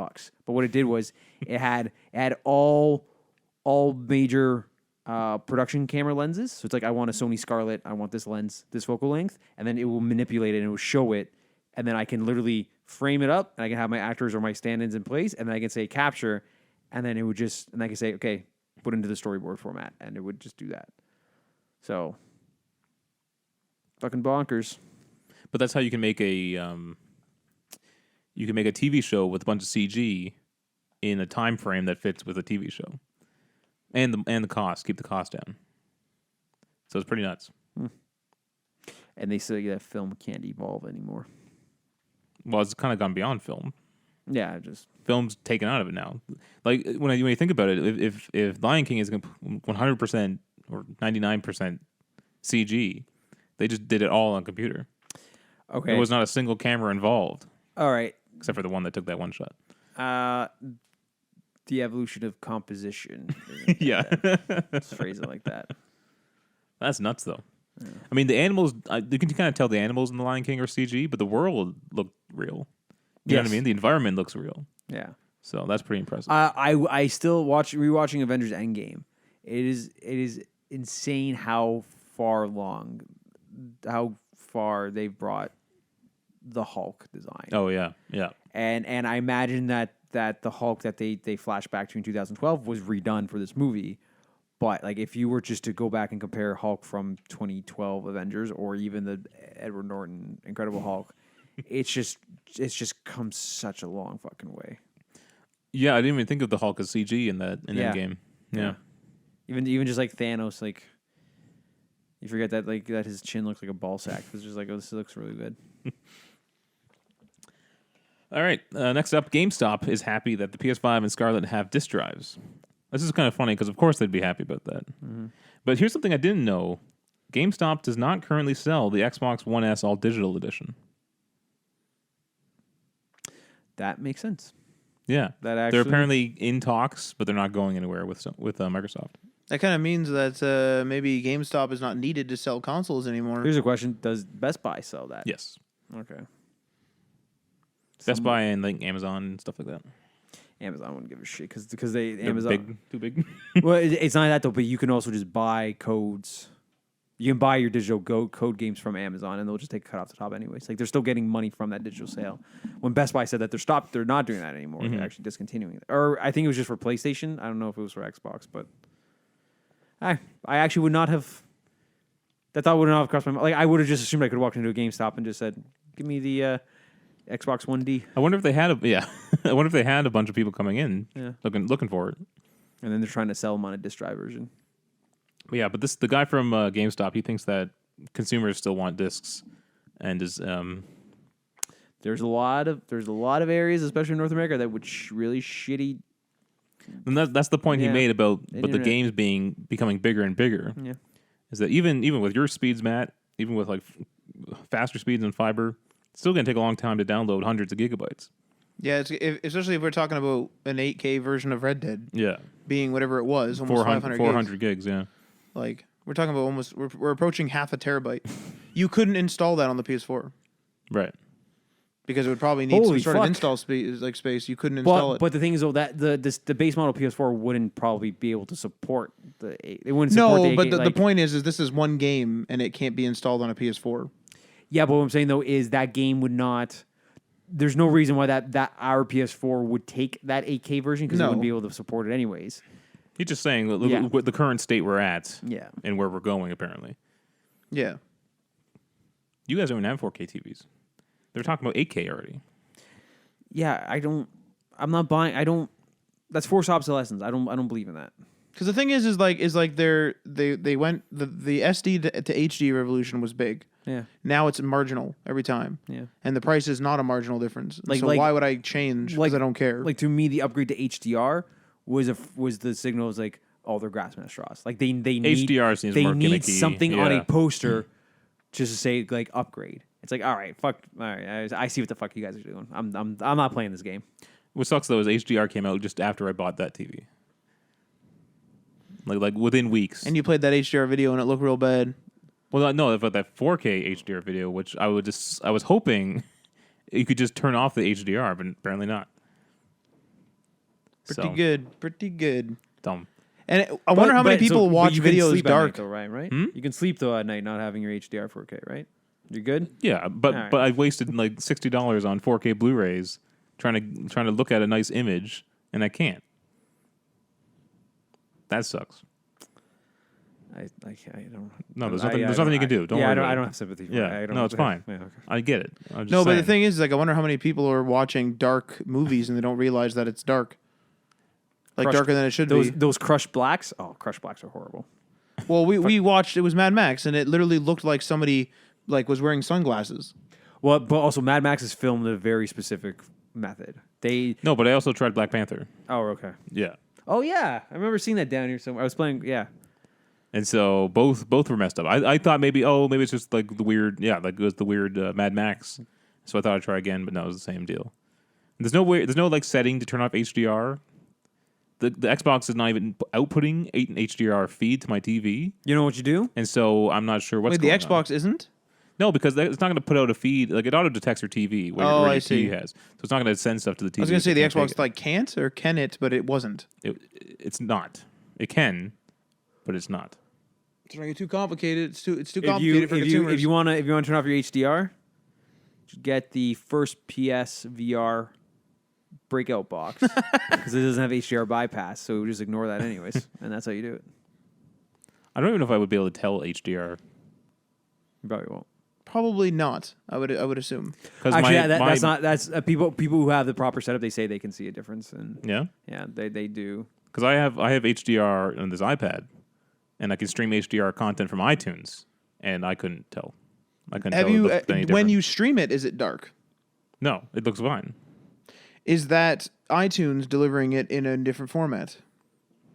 but what it did was it had all major production camera lenses. So it's like I want a Sony Scarlett, I want this lens, this focal length, and then it will manipulate it and it will show it, and then I can literally frame it up, and I can have my actors or my stand-ins in place, and then I can say capture. And then and I can say, okay, put into the storyboard format, and it would just do that. So, fucking bonkers. But that's how you can make a TV show with a bunch of CG in a time frame that fits with a TV show, and the cost, keep the cost down. So it's pretty nuts. And they say that film can't evolve anymore. Well, it's kind of gone beyond film. Yeah, Film's taken out of it now. Like when you think about it, if Lion King is 100% or 99% CG, they just did it all on computer. okay. There was not a single camera involved, All right. except for the one that took that one shot. The evolution of composition. Yeah, Let's phrase it like that. that's nuts though. Yeah. I mean, the animals. You can kind of tell the animals in the Lion King are CG, but the world looked real. You know what I mean? The environment looks real. Yeah. So that's pretty impressive. I still rewatching Avengers Endgame. It is insane how far they've brought the Hulk design. Oh yeah, yeah. And I imagine that the Hulk that they flashed back to in 2012 was redone for this movie. But like if you were just to go back and compare Hulk from 2012 Avengers or even the Edward Norton Incredible Hulk, it's just come such a long fucking way. Yeah, I didn't even think of the Hulk as CG in Endgame. Yeah. Even just like Thanos, like you forget that that his chin looks like a ball sack. It's just like, oh, this looks really good. All right. Next up, GameStop is happy that the PS5 and Scarlett have disk drives. This is kind of funny because of course they'd be happy about that. Mm-hmm. But here's something I didn't know: GameStop does not currently sell the Xbox One S All Digital Edition. That makes sense. Yeah, they're apparently in talks, but they're not going anywhere with Microsoft. That kind of means that maybe GameStop is not needed to sell consoles anymore. Here's a question: does Best Buy sell that? Yes. Okay. Best Buy and like Amazon and stuff like that. Amazon wouldn't give a shit because They're Amazon too big. Well, it's not that though. But you can also just buy codes. You can buy your digital code games from Amazon, and they'll just take a cut off the top anyways. Like they're still getting money from that digital sale. When Best Buy said that they're not doing that anymore. Mm-hmm. They're actually discontinuing it. Or I think it was just for PlayStation. I don't know if it was for Xbox, but I actually would not have. That thought would not have crossed my mind. Like I would have just assumed I could walk into a GameStop and just said, "Give me the Xbox One D." I wonder if they had I wonder if they had a bunch of people coming in, looking for it, and then they're trying to sell them on a disc drive version. Yeah, but the guy from GameStop, he thinks that consumers still want discs, and is there's a lot of areas, especially in North America, that would really shitty. And that's the point he made about the games becoming bigger and bigger. Yeah, is that even with your speeds, Matt, even with like faster speeds and fiber, it's still going to take a long time to download hundreds of gigabytes. Yeah, especially if we're talking about an 8K version of Red Dead. Yeah, being whatever it was, almost 400 gigs. Yeah. Like, we're talking about we're approaching half a terabyte. You couldn't install that on the PS4. Right. because it would probably need Holy some sort of fuck. install space. You couldn't install it. But the thing is, though, that the base model PS4 wouldn't probably be able to support it wouldn't support No, the but 8K, the point is this is one game and it can't be installed on a PS4. Yeah, but what I'm saying though is that game would not. There's no reason why that our PS4 would take that 8K version because it No. wouldn't be able to support it anyways. He's just saying Yeah. with the current state we're at Yeah. and where we're going, apparently. Yeah. You guys don't even have 4K TVs. They're talking about 8K already. Yeah, I'm not buying. That's forced obsolescence. I don't believe in that. Because the thing is like they went the SD to HD revolution was big. Yeah. Now it's marginal every time. Yeah. And the price is not a marginal difference. Like- So like- why would I change? Because I don't care. Like to me, the upgrade to HDR was the signal was like, oh, they're grasping at straws. Like they need HDR seems they more need gimmicky. something on Yeah. a poster just to say like upgrade. It's like, all right, I see what the fuck you guys are doing. I'm not playing this game. What sucks though is HDR came out just after I bought that TV. Like within weeks. and you played that HDR video and it looked real bad. Well, no, but that 4K HDR video, which I was hoping you could just turn off the HDR, but apparently not. Pretty good. Pretty good. Dumb. And I wonder how many people watch you can videos sleep at dark. night, though, right? You can sleep though at night not having your HDR 4K, right? You're good. Yeah, but All right. but I wasted like $60 on 4K Blu-rays trying to look at a nice image, and I can't. That sucks. I don't. No, there's nothing you can do. Don't worry I about don't it. have sympathy for Yeah, it. I don't no, it's fine. Yeah, okay. I get it. I'm just No, but the saying. thing is, like, I wonder how many people are watching dark movies and they don't realize that it's dark. Like, Crushed- darker than it should Those be. those crushed blacks. Oh, crushed blacks are horrible. Well, we watched, it was Mad Max, and it literally looked like somebody, like, was wearing sunglasses. Well, but also Mad Max is filmed in a very specific method. No, but I also tried Black Panther. Oh, okay. Yeah. Oh yeah, I remember seeing that down here somewhere. I was playing. Yeah. And so both were messed up. I thought maybe it's just like the weird, like it was the weird Mad Max. So I thought I'd try again, but no, it was the same deal. There's no like setting to turn off HDR. The Xbox is not even outputting an HDR feed to my TV, You know what you do? and so I'm not sure what's Wait, the going on. Xbox isn't? No, because it's not going to put out a feed. Like it auto detects your TV where Oh, your I TV see. has, so it's not going to send stuff to the TV. I was going to say if the you can't Xbox, take like, can't or can it, but it wasn't. it's not. It can, but it's not. It's not too complicated. It's too If complicated for consumers. if you want to turn off your HDR, just get the first PS VR breakout box because it doesn't have HDR bypass, so we just ignore that anyways, and that's how you do it. I don't even know if I would be able to tell HDR You probably won't. Probably not. I would assume. because Actually, that's not people who have the proper setup. They say they can see a difference, and yeah. they do. Because I have HDR on this iPad, and I can stream HDR content from iTunes, and I couldn't tell. I couldn't Have tell it you looked any when different. you stream it? Is it dark? No, it looks fine. Is that iTunes delivering it in a different format?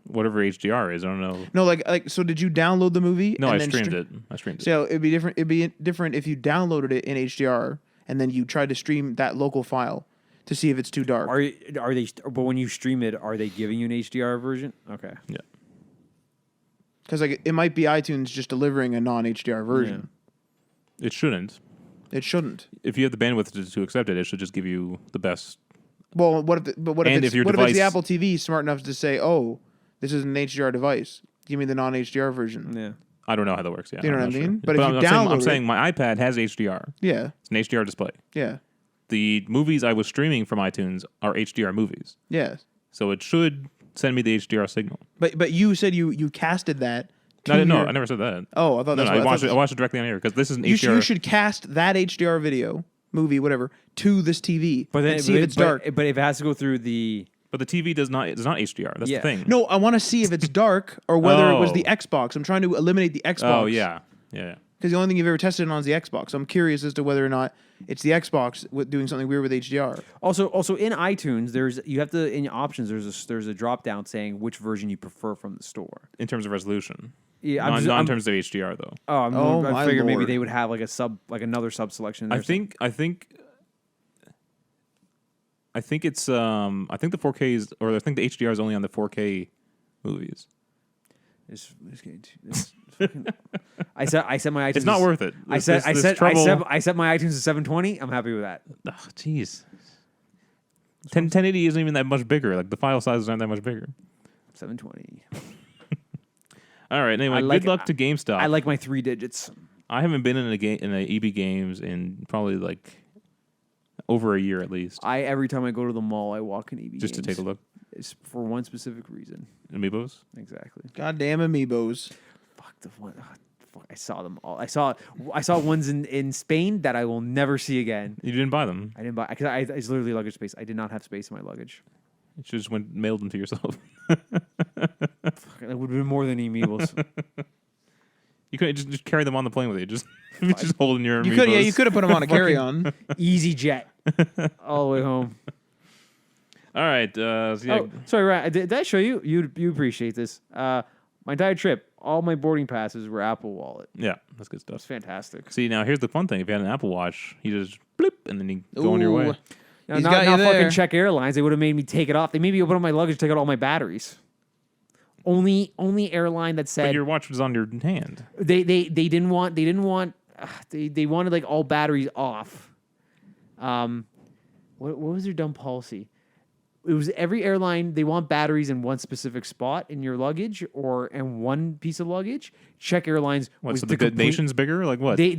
Whatever HDR is, I don't know. No, like so. Did you download the movie? No, and I then streamed it. I streamed it. So it'd be different. It'd be different if you downloaded it in HDR and then you tried to stream that local file to see if it's too dark. Are they? But when you stream it, are they giving you an HDR version? Okay. Yeah. Because like it might be iTunes just delivering a non-HDR version. It shouldn't. It shouldn't. If you have the bandwidth to accept it, it should just give you the best. Well, what if? But what And if if your what if it's the device- Apple TV smart enough to say, "Oh, this is an HDR device. Give me the non-HDR version." Yeah. I don't know how that works. Yeah, You know I'm what not I sure. mean? But if you I'm saying, download I'm it- saying my iPad has HDR. Yeah, It's an HDR display. yeah, The movies I was streaming from iTunes are HDR movies, yeah. so it should send me the HDR signal. But you said you casted that. No, to no, your- I never said that. Oh, I thought No, that's no, what I watched it. I thought watched it directly on air because this is an you, HDR. you should cast that HDR video, movie, whatever, to this TV But then and see if it's dark. But if it has to go through the But the TV does not. It's not HDR. That's Yeah. the thing. No, I want to see if it's dark or whether it was Oh. the Xbox. I'm trying to eliminate the Xbox. Oh yeah, yeah. Because the only thing you've ever tested it on is the Xbox. I'm curious as to whether or not it's the Xbox doing something weird with HDR. also in iTunes you have to in your options there's a drop down saying which version you prefer from the store. In terms of resolution. Yeah, Not in terms of HDR though. Oh, I my figured maybe Lord. they would have like another sub selection. I think it's I think the 4K is, or I think the HDR is only on the 4K movies. It's fucking, I set my iTunes. It's not worth it. I set my iTunes to 720. I'm happy with that. Oh, jeez. 1080 isn't even that much bigger. Like the file sizes aren't that much bigger. 720. All right. Anyway, good luck to GameStop. I like my 3 digits. I haven't been in a EB Games in probably like over a year at least. Every time I go to the mall, I walk in EB Just Games. to take a look. It's for one specific reason. Amiibos? Exactly. Goddamn amiibos. Fuck the one. Fuck, I saw them all. I saw ones in Spain that I will never see again. You didn't buy them. I didn't buy because it's literally luggage space. I did not have space in my luggage. You should just mailed them to yourself. Fuck, that would have been more than amiibos. You couldn't just carry them on the plane with you. Just holding your. You could, yeah, you could have put them on a carry-on. Easy jet all the way home. All right. So yeah. Oh, sorry, Ryan. Did I show you? You appreciate this. My entire trip, all my boarding passes were Apple Wallet. Yeah, that's good It's stuff. fantastic. See, now here's the fun thing: if you had an Apple Watch, you just blip, and then you go on your way. Now, He's not got you fucking there. Czech Airlines. They would have made me take it off. They made me open up my luggage, take out all my batteries. Only airline that But said your watch was on your hand. they didn't want they wanted like all batteries off. What was their dumb policy? It was every airline they want batteries in one specific spot in your luggage or in one piece of luggage. Czech Airlines What? was So the nation's bigger? Like what? They I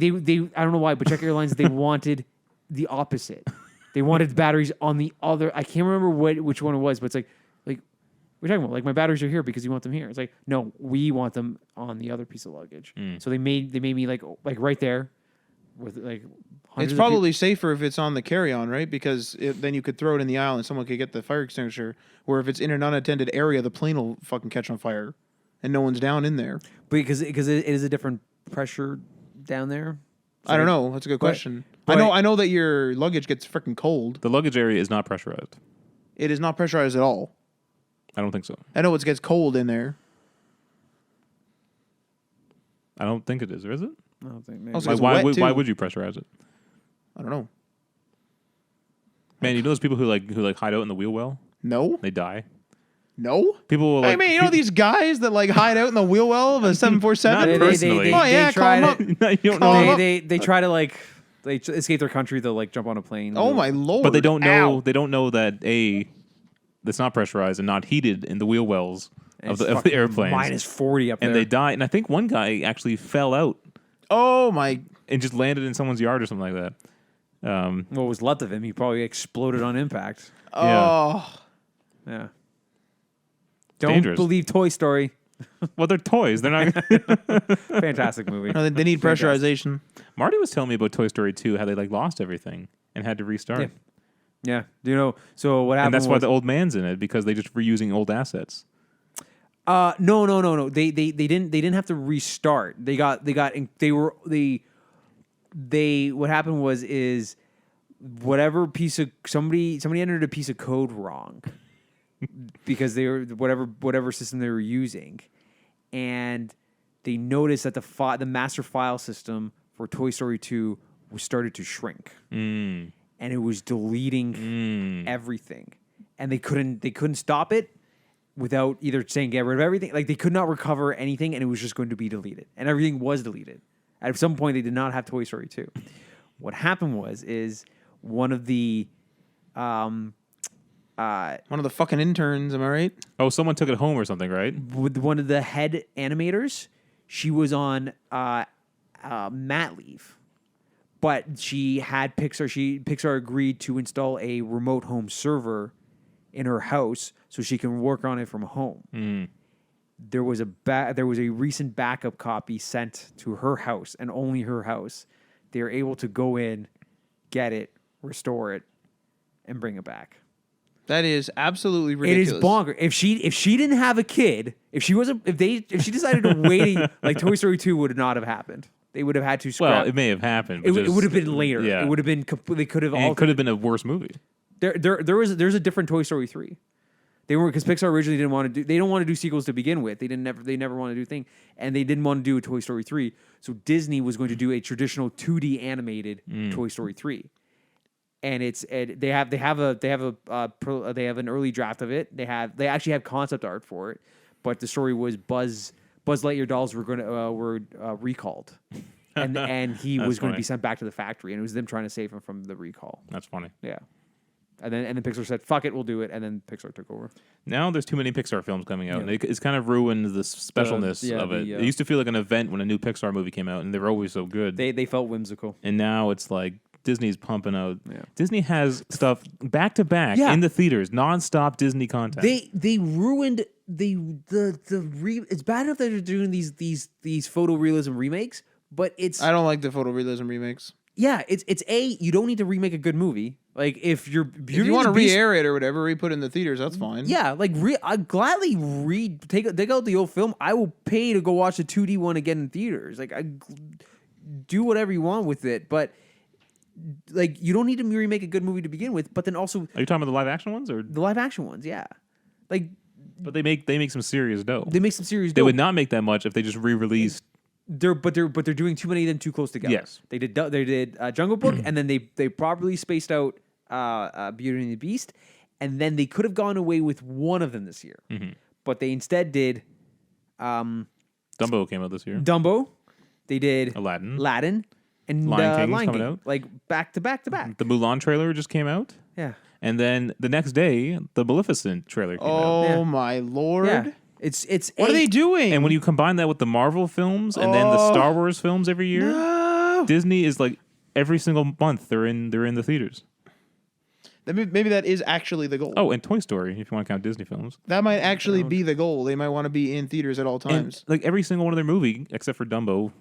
don't know why, but Czech Airlines they wanted the opposite. They wanted batteries on the other. I can't remember which one it was, but it's like we're talking about like my batteries are here because you want them here. It's like no, we want them on the other piece of luggage. So they made me like right there with like. It's probably safer if it's on the carry-on, right? Because then you could throw it in the aisle and someone could get the fire extinguisher. Where if it's in an unattended area, the plane will fucking catch on fire, and no one's down in there. because it is a different pressure down there. I don't know. That's a good question. but- I know that your luggage gets freaking cold. The luggage area is not pressurized. It is not pressurized at all. I don't think so. I know it gets cold in there. I don't think it is. Or is it? I don't think. Also, Like, it's why wet, too. would you pressurize it? I don't know. Man, you know those people who hide out in the wheel well? No, They die. no. People will I mean, you know these guys that like hide out in the wheel well of a 747. Not personally. Oh yeah, try call 'em to- up. No, you don't Call 'em know. up. They try to like they escape their country. They'll like jump on a plane. Oh my lord! But they don't know. Ow. They don't know that that's not pressurized and not heated in the wheel wells of It's the fucking airplanes. -40 up there. And they died. And I think one guy actually fell out Oh my! and just landed in someone's yard or something like that. What was left of him? He probably exploded on impact. Oh, Yeah. Don't Dangerous. believe Toy Story. Well, they're toys. They're not. Fantastic movie. no, they need pressurization. Marty was telling me about Toy Story 2, how they lost everything and had to restart. Yeah. Yeah. Do you know? So what happened? And that's why was, the old man's in it, because they just were using old assets. No. They didn't have to restart. What happened was whatever piece of somebody entered a piece of code wrong because they were whatever system they were using, and they noticed that the master file system for Toy Story 2 was started to shrink, and it was deleting everything, and they couldn't stop it without either saying get rid of everything. Like they could not recover anything, and it was just going to be deleted, and everything was deleted. At some point, they did not have Toy Story 2. What happened is one of the One of the fucking interns. Am I right? Oh, someone took it home or something, right? with one of the head animators, she was on mat leave, but she had Pixar. Pixar agreed to install a remote home server in her house so she can work on it from home. There was a recent backup copy sent to her house and only her house. They were able to go in, get it, restore it, and bring it back. That is absolutely It ridiculous. is bonkers. If she didn't have a kid, if she decided to wait, like Toy Story 2 would not have happened. They would have had to scrap. Well, it may have happened. It but would have been later. Yeah. It would have been. They could have And all. it could have been a worse movie. There's a different Toy Story 3. They were because Pixar originally didn't want to do. They don't want to do sequels to begin with. They never want to do thing, and they didn't want to do a Toy Story 3. So Disney was going to do a traditional 2D animated Toy Story 3. And they have an early draft of it. They actually have concept art for it, but the story was Buzz Buzz Lightyear dolls were recalled, and he was going to funny. be sent back to the factory, and it was them trying to save him from the recall. That's funny. Yeah, and then Pixar said, "Fuck it, we'll do it," and then Pixar took over. Now there's too many Pixar films coming out, and it's kind of ruined the specialness of it. It used to feel like an event when a new Pixar movie came out, and they were always so good. They felt whimsical, and now it's like Disney's pumping out. Yeah. Disney has stuff back to back in the theaters, nonstop Disney content. They ruined it's bad enough that they're doing these photorealism remakes, but it's I don't like the photorealism remakes. it's you don't need to remake a good movie. Like if you're If you want to re-air it or whatever, re-put it in the theaters, that's fine. Yeah, like I'd gladly take out the old film. I will pay to go watch the 2D one again in theaters. Like do whatever you want with it, but like you don't need to remake a good movie to begin with. But then also, are you talking about the live action ones or the live action ones? Yeah, like but they make some serious dough. they make some serious. They would not make that much if they just re-released. They're doing too many of them too close together. Yes. They did Jungle Book, and then they properly spaced out Beauty and the Beast, and then they could have gone away with one of them this year, but they instead did Dumbo came out this year. Dumbo. They did Aladdin, and Lion King's Lion coming King, out. like back to back to back. The Mulan trailer just came out, Yeah, and then the next day the Maleficent trailer came out. Oh Yeah. my lord! yeah. It's What are they doing? And when you combine that with the Marvel films and then the Star Wars films every year, No. Disney is like every single month they're in the theaters. Maybe that is actually the goal. Oh, and Toy Story, if you want to count Disney films. That might actually be the goal. They might want to be in theaters at all And times. like every single one of their movie, except for Dumbo,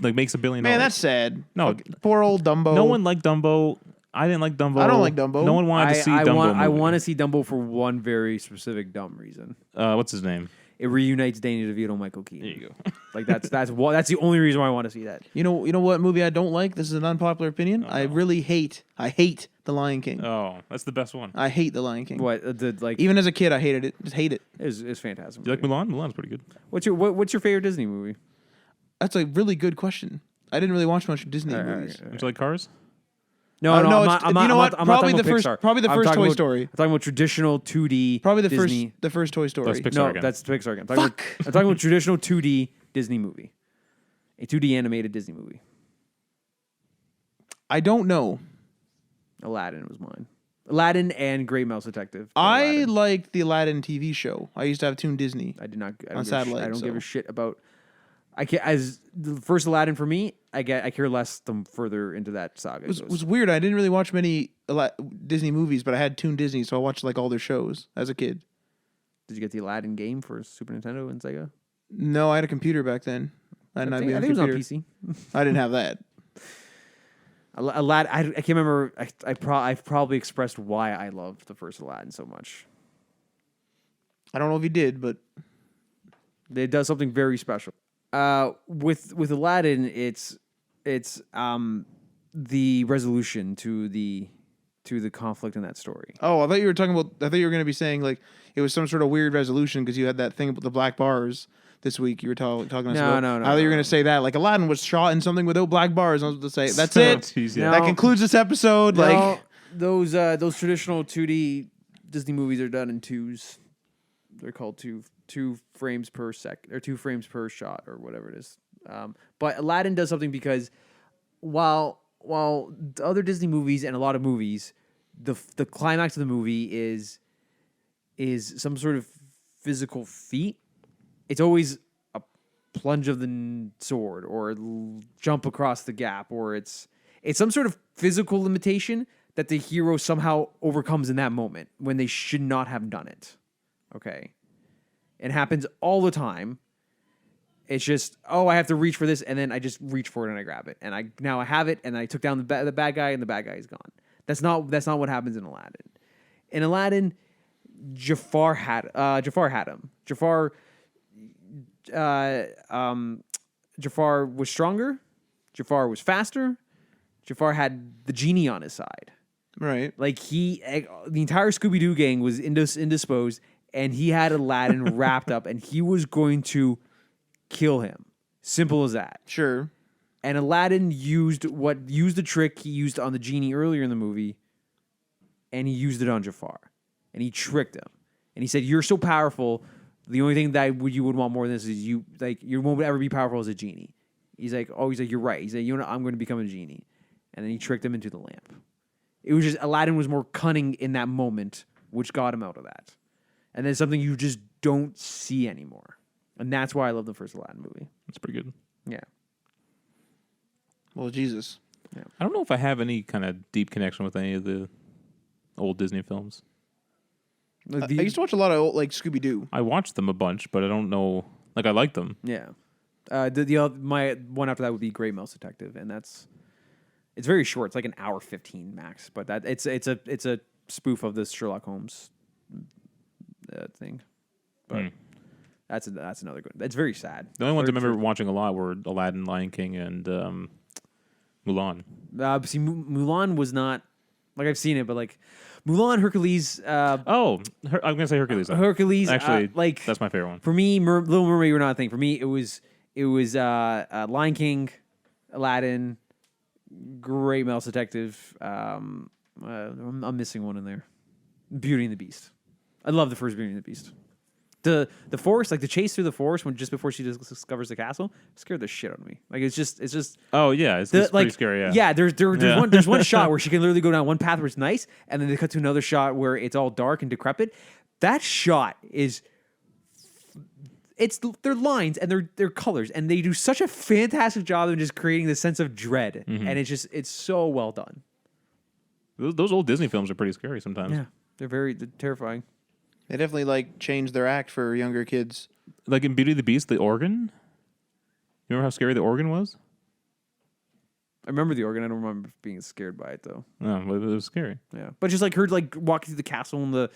like makes $1 billion. Man, that's sad. No. Fucking poor old Dumbo. No one liked Dumbo. I didn't like Dumbo. I don't like Dumbo. No one wanted to see Dumbo. I want to see Dumbo for one very specific dumb reason. What's his name? It reunites Danny DeVito and Michael Keaton. There you go. Like that's the only reason why I want to see that. You know what movie I don't like? This is an unpopular opinion. I really hate The Lion King. Oh, that's the best one. I hate The Lion King. What the like? Even as a kid, I hated it. Just hate it. Is fantastic. Do you like Mulan? Mulan's pretty good. What's your favorite Disney movie? That's a really good question. I didn't really watch much Disney movies. Do you like Cars? No, no, I'm it's- not, I'm not, you know I'm what? not- I'm Probably not the talking first- about Pixar. probably the I'm first talking Toy about- Story. I'm talking about traditional 2D. Probably the Disney. first Toy Story. That's Pixar No, again. that's Pixar again. I'm talking about traditional 2D Disney movie, a 2D animated Disney movie. I don't know. Aladdin was mine. Aladdin and Great Mouse Detective. I Aladdin. liked the Aladdin TV show. I used to have Toon Disney. I did not. I on don't, satellite, I don't give so. a shit about. I can as the first Aladdin for me. I care less the further into that saga. It goes. was weird. I didn't really watch many Disney movies, but I had Toon Disney, so I watched like all their shows as a kid. Did you get the Aladdin game for Super Nintendo and Sega? No, I had a computer back then. I think it was on PC. I didn't have that. Aladdin. I can't remember. I've probably expressed why I loved the first Aladdin so much. I don't know if you did, but It does something very special. With Aladdin, it's the resolution to the conflict in that story. oh, I thought you were talking about. I thought you were going to be saying like it was some sort of weird resolution because you had that thing about the black bars this week. You were talking to us about. No, I thought you were going to say that like Aladdin was shot in something without black bars. I was going to say that's it. Jeez, yeah. No. That concludes this episode. No, Like those traditional 2D Disney movies are done in twos. They're called two frames per second or 2 frames per shot or whatever it is. But Aladdin does something because while the other Disney movies and a lot of movies, the climax of the movie is some sort of physical feat. It's always a plunge of the sword or jump across the gap, or it's some sort of physical limitation that the hero somehow overcomes in that moment when they should not have done it. Okay. It happens all the time. It's just, oh, I have to reach for this, and then I just reach for it and I grab it, and now I have it, and I took down the bad guy, and the bad guy is gone. That's not what happens in Aladdin. In Aladdin, Jafar had him. Jafar was stronger. Jafar was faster. Jafar had the genie on his side. right. Like the entire Scooby-Doo gang was indisposed, and he had Aladdin wrapped up, and he was going to kill him. Simple as that. Sure. And Aladdin used the trick he used on the genie earlier in the movie, and he used it on Jafar. And he tricked him. And he said, "You're so powerful. The only thing that you would want more than this is you won't ever be powerful as a genie. He's like, you're right. He's like, I'm going to become a genie, and then he tricked him into the lamp. It was just Aladdin was more cunning in that moment, which got him out of that, and then something you just don't see anymore, and that's why I love the first Aladdin movie. That's pretty good. Yeah. Well, Jesus. Yeah. I don't know if I have any kind of deep connection with any of the old Disney films. I used to watch a lot of old, like Scooby Doo. I watched them a bunch, but I don't know. Like I like them. Yeah. My one after that would be Great Mouse Detective, and it's very short. It's like an hour 15 max, but it's a spoof of this Sherlock Holmes thing. But that's another good. It's very sad. The only ones I remember watching a lot were Aladdin, Lion King, and Mulan. See, Mulan was not like I've seen it, but like Mulan, Hercules. I'm gonna say Hercules. Then. Hercules, Actually, like that's my favorite one. For me, Little Mermaid were not a thing. For me, it was Lion King, Aladdin, Great Mouse Detective. I'm missing one in there. Beauty and the Beast. I love the first Beauty and the Beast. The forest, like the chase through the forest when just before she discovers the castle, scared the shit out of me. Like it's just. Oh yeah, it's pretty scary. Yeah. Yeah. There's one shot where she can literally go down one path where it's nice, and then they cut to another shot where it's all dark and decrepit. That shot is. It's their lines and their colors, and they do such a fantastic job of just creating this sense of dread, and it's so well done. Those old Disney films are pretty scary sometimes. Yeah, they're terrifying. They definitely like changed their act for younger kids. Like in Beauty and the Beast, the organ. You remember how scary the organ was? I remember the organ. I don't remember being scared by it though. No, but it was scary. Yeah, but just like her like walking through the castle and the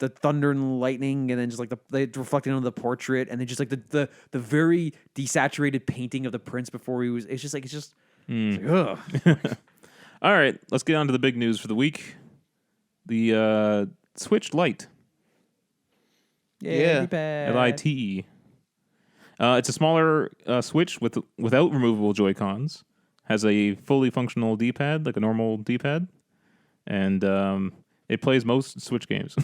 thunder and lightning, and then just like they reflecting on the portrait, and then just like the very desaturated painting of the prince before he was. It's just. It's like, ugh. All right, let's get on to the big news for the week. The Switch Lite. Yeah. Lite. It's a smaller Switch without removable Joy-Cons. Has a fully functional D-pad, like a normal D-pad, and it plays most Switch games.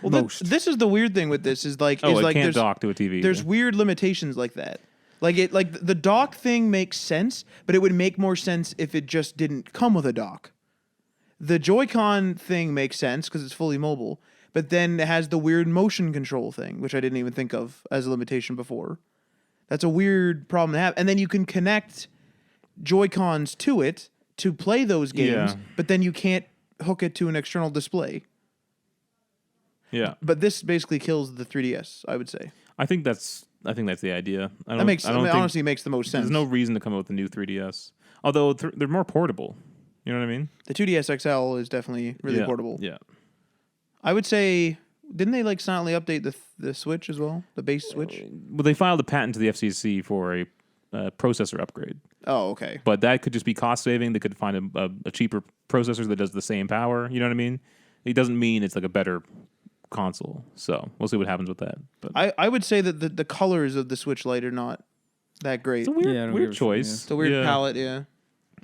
Well, this is the weird thing with this is like it like can't dock to a TV. There's weird limitations like that. Like the dock thing makes sense, but it would make more sense if it just didn't come with a dock. The Joy-Con thing makes sense because it's fully mobile, but then it has the weird motion control thing, which I didn't even think of as a limitation before. That's a weird problem to have. And then you can connect Joy-Cons to it to play those games, but then you can't hook it to an external display. Yeah. But this basically kills the 3DS, I would say. I think that's the idea. Honestly makes the most sense. There's no reason to come out with a new 3DS. Although they're more portable. You know what I mean? The 2DS XL is definitely really portable. Yeah. I would say, didn't they like silently update the Switch as well? The base Switch? Well, they filed a patent to the FCC for a processor upgrade. Oh, okay. But that could just be cost saving. They could find a cheaper processor that does the same power. You know what I mean? It doesn't mean it's like a better console. So we'll see what happens with that. But I would say that the colors of the Switch Lite are not that great. it's a weird choice. It's a weird palette, yeah.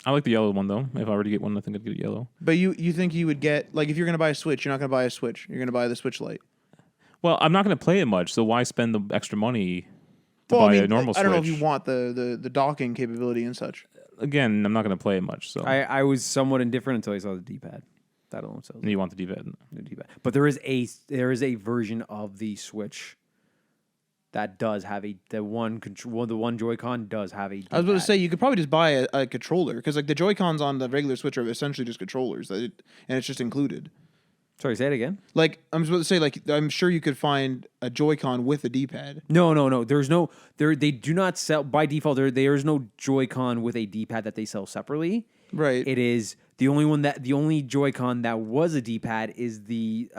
I like the yellow one though. If I were to get one, I think I'd get yellow. But you think you would get, like, if you're going to buy a Switch, you're not going to buy a Switch. You're going to buy the Switch Lite. Well, I'm not going to play it much, so why spend the extra money to buy a normal Switch? I don't know if you want the docking capability and such. Again, I'm not going to play it much. So I was somewhat indifferent until I saw the D-pad. That alone sells. You want the D-pad? The D-pad. But there is a version of the Switch that does have the one Joy-Con does have a D-pad. I was about to say, you could probably just buy a controller, because like the Joy-Cons on the regular Switch are essentially just controllers, and it's just included. Sorry, say it again. Like, I'm supposed to say, like, I'm sure you could find a Joy-Con with a D-pad. No. There's no. They do not sell by default. There is no Joy-Con with a D-pad that they sell separately. Right. It is the only Joy-Con that was a D-pad is the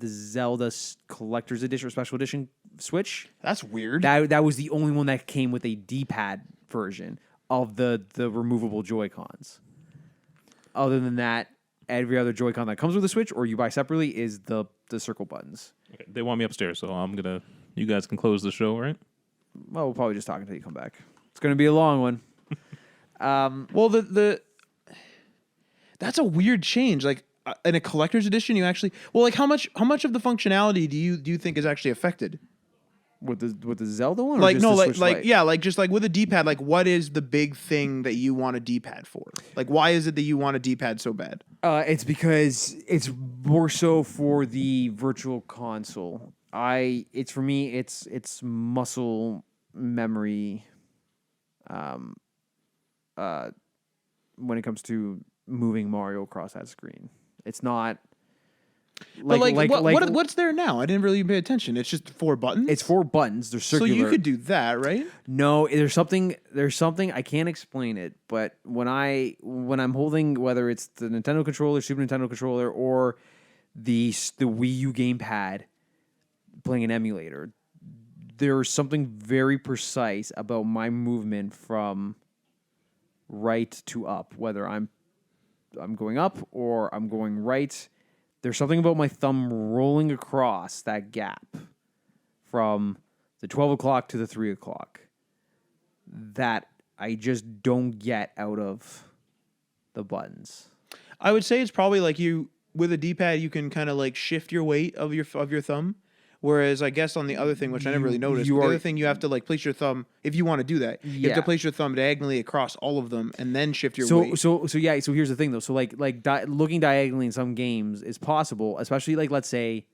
Zelda Collector's Edition or Special Edition Switch. That's weird. That was the only one that came with a D-pad version of the removable Joy-Cons. Other than that, every other Joy-Con that comes with the Switch or you buy separately is the circle buttons. Okay. They want me upstairs, so you guys can close the show, right? Well, we'll probably just talk until you come back. It's going to be a long one. Well, that's a weird change. Like in a collector's edition, you actually like how much of the functionality do you think is actually affected? With the Zelda one, or Like just no, the like Switch like Lite? yeah, like just like with a D-pad, like what is the big thing that you want a D-pad for? Like why is it that you want a D-pad so bad? It's because it's more so for the virtual console. It's for me. It's muscle memory. When it comes to moving Mario across that screen, it's not. But what's there now? I didn't really pay attention. It's just 4 buttons. It's 4 buttons. They're circular. So you could do that, right? No, there's something I can't explain it, but when I'm holding, whether it's the Nintendo controller, Super Nintendo controller, or the Wii U gamepad playing an emulator, there's something very precise about my movement from right to up, whether I'm going up or I'm going right. There's something about my thumb rolling across that gap from the 12 o'clock to the 3 o'clock that I just don't get out of the buttons. I would say it's probably like you with a D-pad you can kind of like shift your weight of your thumb, whereas I guess on the other thing, which I never really noticed, the other thing you have to like place your thumb if you want to do that. You have to place your thumb diagonally across all of them and then shift your weight. So here's the thing though. So looking diagonally in some games is possible, especially like let's say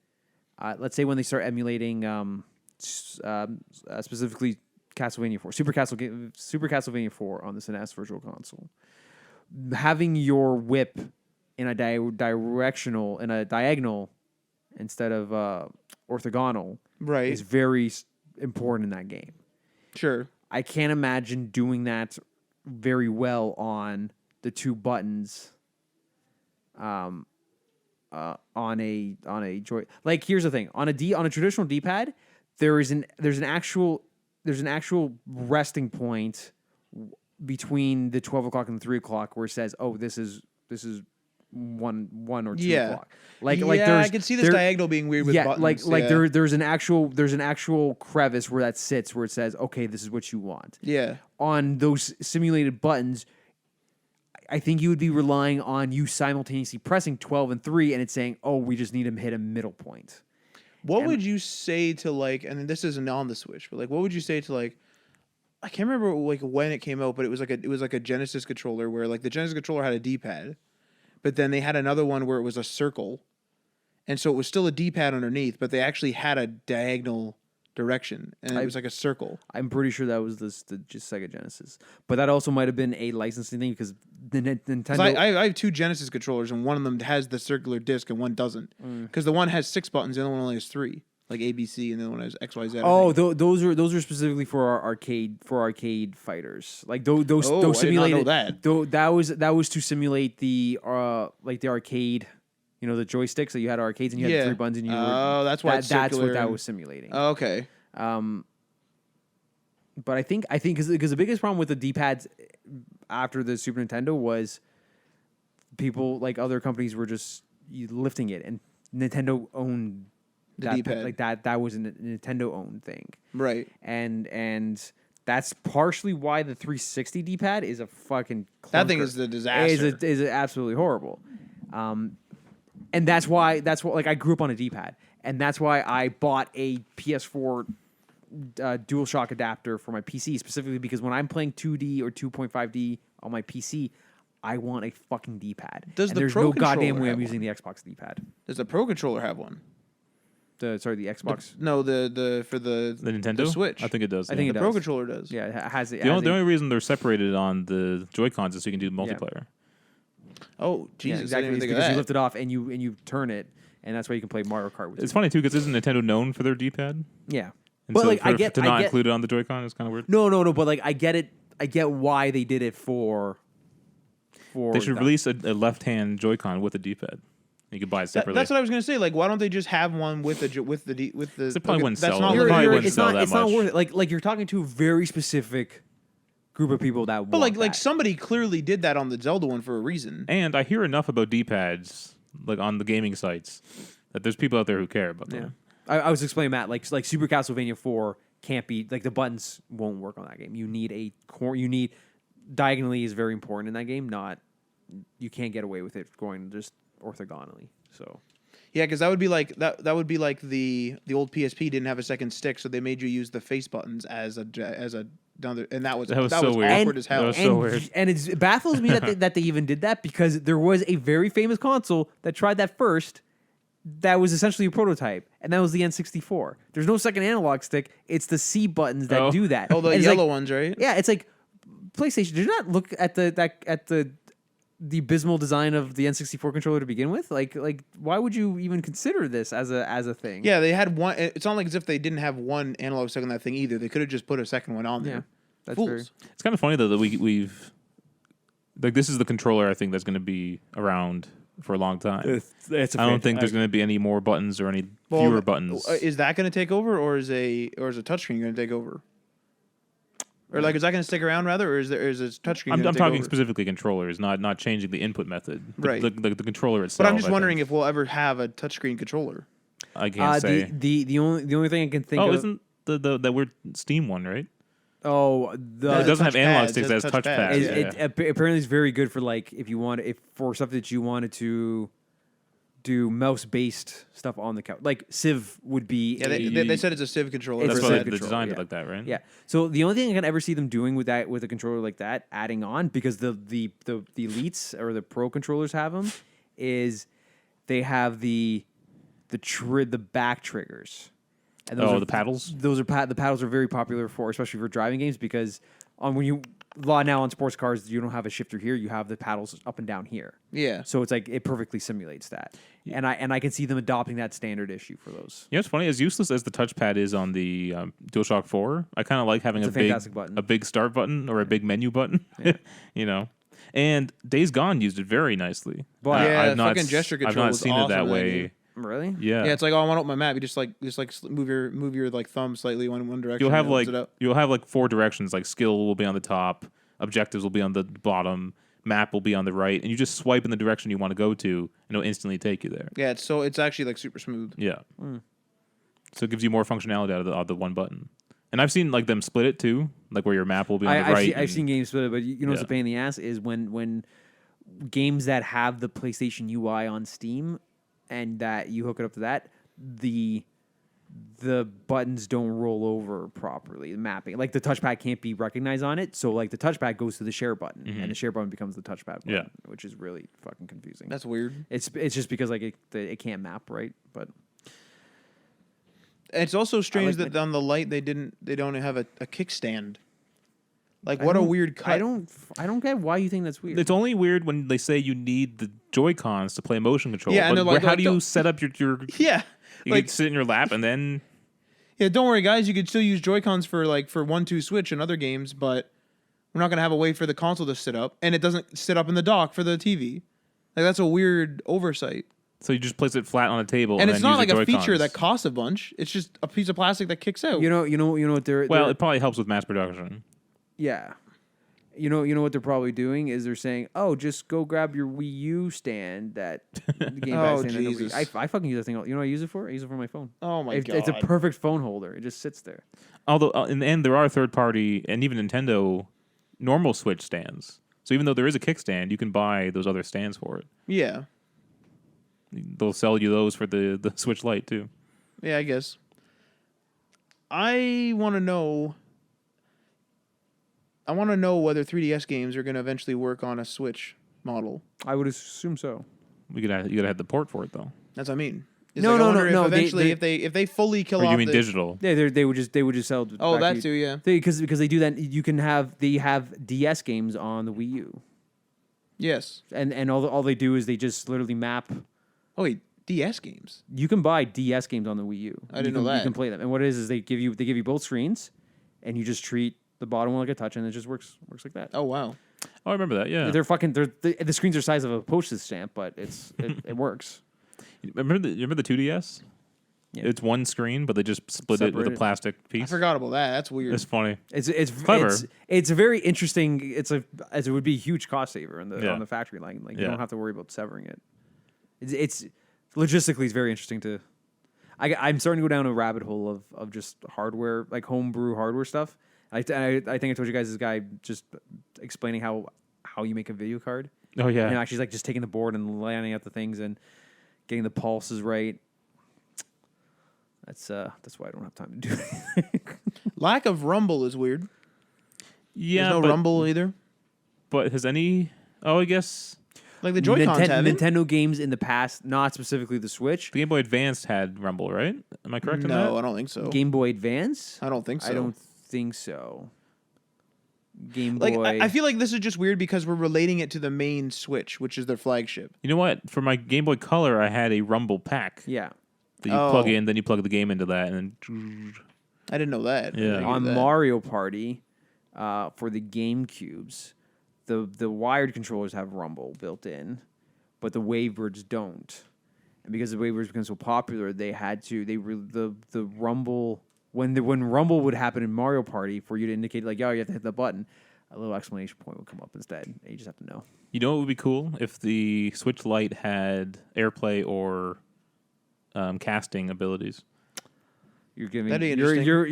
when they start emulating specifically Castlevania 4, Super Castlevania 4 on the SNES Virtual Console. Having your whip in a diagonal instead of orthogonal, right, is very important in that game. Sure. I can't imagine doing that very well on the 2 buttons on a joy. Like here's the thing, on a traditional D-pad, there's an actual resting point between the 12 o'clock and the 3 o'clock where it says, oh, this is 1 or 2 o'clock. Like I can see this diagonal being weird with buttons. There's an actual crevice where that sits where it says, okay, this is what you want. Yeah. On those simulated buttons, I think you would be relying on you simultaneously pressing 12 and 3 and it's saying, oh, we just need to hit a middle point. What would you say to like, and this isn't on the Switch, but like, what would you say to like, I can't remember like when it came out, but it was like a Genesis controller where like the Genesis controller had a D-pad, but then they had another one where it was a circle, and so it was still a D-pad underneath, but they actually had a diagonal direction, and it was like a circle. I'm pretty sure that was the just Sega Genesis, but that also might have been a licensing thing because the Nintendo. I have 2 Genesis controllers, and one of them has the circular disc, and one doesn't, because the one has 6 buttons, and the other one only has 3, like A, B, C, and the other one has X, Y, Z. Oh, those are specifically for our arcade fighters. Like those simulated. I did not know that. That was to simulate the like the arcade. You know, the joysticks that you had arcades and you had the 3 buttons and you that's why that's what that was simulating. Oh, okay. But I think because the biggest problem with the D-pads after the Super Nintendo was people like other companies were just lifting it, and Nintendo owned the that D-pad. like that was a Nintendo owned thing, Right. and that's partially why the 360 D-pad is a fucking clunker. That thing is a disaster. Is absolutely horrible. And that's why like I grew up on a D-pad, and that's why I bought a PS4 DualShock adapter for my PC specifically because when I'm playing 2D or 2.5D on my PC, I want a fucking D-pad. There's no goddamn way I'm using the Xbox D-pad. Does the Pro controller have one? The Xbox. For the Nintendo? the Switch. I think it does. I think the it Pro does. controller does. Yeah, it has it. The only reason they're separated on the Joy-Cons is so you can do multiplayer. Oh, Jesus! exactly. I didn't It's think of because that. you lift it off and you turn it, and that's why you can play Mario Kart with it. It's funny too because isn't Nintendo known for their D-pad? Yeah, And but so like to not include it on the Joy-Con is kind of weird. No, but like I get it. I get why they did it for. They should release a left-hand Joy-Con with a D-pad. You could buy it separately. That's what I was gonna say. Like, why don't they just have one with the It probably wouldn't that's sell. not It what probably it wouldn't is. sell that It's not much. worth it. Like you're talking to a very specific group of people that. But want like that. somebody clearly did that on the Zelda one for a reason. And I hear enough about D-pads like on the gaming sites that there's people out there who care about them. Yeah, I was explaining Matt like Super Castlevania 4 can't be like the buttons won't work on that game. You need a core. You need diagonally is very important in that game. Not you can't get away with it going just orthogonally. So Yeah, because that would be like that would be like the old PSP didn't have a second stick, so they made you use the face buttons as a down there, and that was so weird. awkward as hell. That was so weird. And it baffles me that they even did that, because there was a very famous console that tried that first. That was essentially a prototype, and that was the N64. There's no second analog stick. It's the C buttons that do that. Oh, the And it's yellow like, ones, right? Yeah, it's like PlayStation. Did you not look at the abysmal design of the N64 controller to begin with? Like why would you even consider this as a thing? Yeah, they had one. It's not like as if they didn't have one analog stick on that thing either. They could have just put a second one on there. Yeah, that's Fools. very. It's kind of funny though that we've like this is the controller I think that's going to be around for a long time. I don't think there's going to be any more buttons or any fewer buttons. Is that going to take over, or is a touchscreen going to take over? Or like, is that going to stick around rather, or is a touchscreen? I'm take talking over? specifically controllers, not changing the input method. Right. The controller itself. But I'm just I wondering think. if we'll ever have a touchscreen controller. I can't say. The only thing I can think Oh, of. isn't that weird Steam one, right? Oh, It the doesn't have analog touchpads, sticks. it It has has touchpads, touchpads. yeah. apparently it's very good for like if for stuff that you wanted to do mouse based stuff on the couch. Like Civ would be. Yeah, they said it's a Civ controller. That's It's why a they controller, designed yeah. it like that, right? Yeah. So the only thing I can ever see them doing with a controller like that, adding on, because the elites or the pro controllers have them, is they have the back triggers. And The paddles. Those are the paddles are very popular for, especially for driving games, because now on sports cars you don't have a shifter here, you have the paddles up and down here. Yeah. So it's like it perfectly simulates that, and I can see them adopting that standard issue for those. You know, it's funny. As useless as the touchpad is on the DualShock 4, I kind of like having It's a fantastic button. a big start button or a big menu button. You know, and Days Gone used it very nicely. But- Yeah, I've not, fucking gesture I've control not was seen awesome it that in that way. game. Really? Yeah, Yeah, it's like, oh, I want to open my map. You just move your like thumb slightly one direction. you'll have and it opens it up. 4 directions. Like skill will be on the top, objectives will be on the bottom, map will be on the right, and you just swipe in the direction you want to go to, and it'll instantly take you there. Yeah, it's actually like super smooth. Yeah. So it gives you more functionality out of the one button. And I've seen like them split it too, like where your map will be on the right. I've seen games split it, but you know what's a Yeah. pain in the ass is when games that have the PlayStation UI on Steam and that you hook it up to that, the buttons don't roll over properly. The mapping, like the touchpad can't be recognized on it, so like the touchpad goes to the share button, and the share button becomes the touchpad button, Yeah. which is really fucking confusing. That's weird. It's just because like it can't map right, but It's also strange like that on the Lite they don't have a kickstand. Like, what a weird cut. I don't get why you think that's weird. It's only weird when they say you need the Joy-Cons to play motion control. Yeah, and but they're like- how like, do you don't- set up your Yeah, you like could sit in your lap and then yeah. Don't worry, guys. You could still use Joy-Cons for 1-2 Switch and other games, but we're not gonna have a way for the console to sit up, and it doesn't sit up in the dock for the TV. Like, that's a weird oversight. so you just place it flat on a table And and it's then not use like the a feature Joy-Cons. that costs a bunch. It's just a piece of plastic that kicks out. you know what they're Well, it probably helps with mass production. yeah. You know what they're probably doing is they're saying, "Oh, just go grab your Wii U stand that the gamepad Oh, stand that nobody-" Jesus. I fucking use that thing. You know what I use it for? I use it for my phone. Oh my god. It's a perfect phone holder. It just sits there. Although in the end there are third party and even Nintendo normal Switch stands. So even though there is a kickstand, you can buy those other stands for it. Yeah. They'll sell you those for the Switch Lite too. Yeah, I guess. I want to know whether 3DS games are going to eventually work on a Switch model. I would assume so. You gotta have the port for it though. That's what I mean. It's No, like, I no, wonder no, if no, eventually, if they fully kill Or off you mean the, digital? Yeah, they would just sell. Oh, back that to too, yeah. Because they do that. You can have DS games on the Wii U, Yes. and all they do is they just literally map. Oh wait, DS games. You can buy DS games on the Wii U. I didn't You know can- that. You can play them, and what it is they give you both screens, and you just treat the bottom one like a touch, and it just works like that. Oh wow. Oh, I remember that. Yeah. The screens are the size of a postage stamp, but it works. Remember the 2DS? Yeah. It's one screen, but they just split it with a Separated. plastic I piece. forgot about that. That's weird. It's funny. It's clever. It's a very interesting. As it would be a huge cost saver on Yeah. the factory line. Like you Yeah. don't have to worry about severing it. It's logistically it's very interesting to. I'm starting to go down a rabbit hole of just hardware, like homebrew hardware stuff. I think I told you guys this guy just explaining how you make a video card. Oh yeah. And actually like just taking the board and laying out the things and getting the pulses right. That's why I don't have time to do it. Lack of rumble is weird. Yeah, There's no rumble either. But has any? Oh, I guess Like the Joy-Cons have it. Nintendo games in the past, not specifically the Switch. the Game Boy Advance had rumble, right? Am I correct on that? No, I don't think so. Game Boy Advance? I don't think so. I don't think so. Game Like Boy. I feel like this is just weird because we're relating it to the main Switch, which is their flagship. You know what? For my Game Boy Color, I had a rumble pack yeah. that you plug in, then you plug the game into that, and then I didn't know that. Yeah. On Mario Party, for the GameCubes, the wired controllers have rumble built in, but the Wavebirds don't. And because the Wavebirds became so popular, the rumble when rumble would happen in Mario Party for you to indicate like, oh, you have to hit the button, a little exclamation point would come up instead. And you just have to know. You know what would be cool if the Switch Lite had AirPlay or casting abilities. You're giving That'd be interesting. you're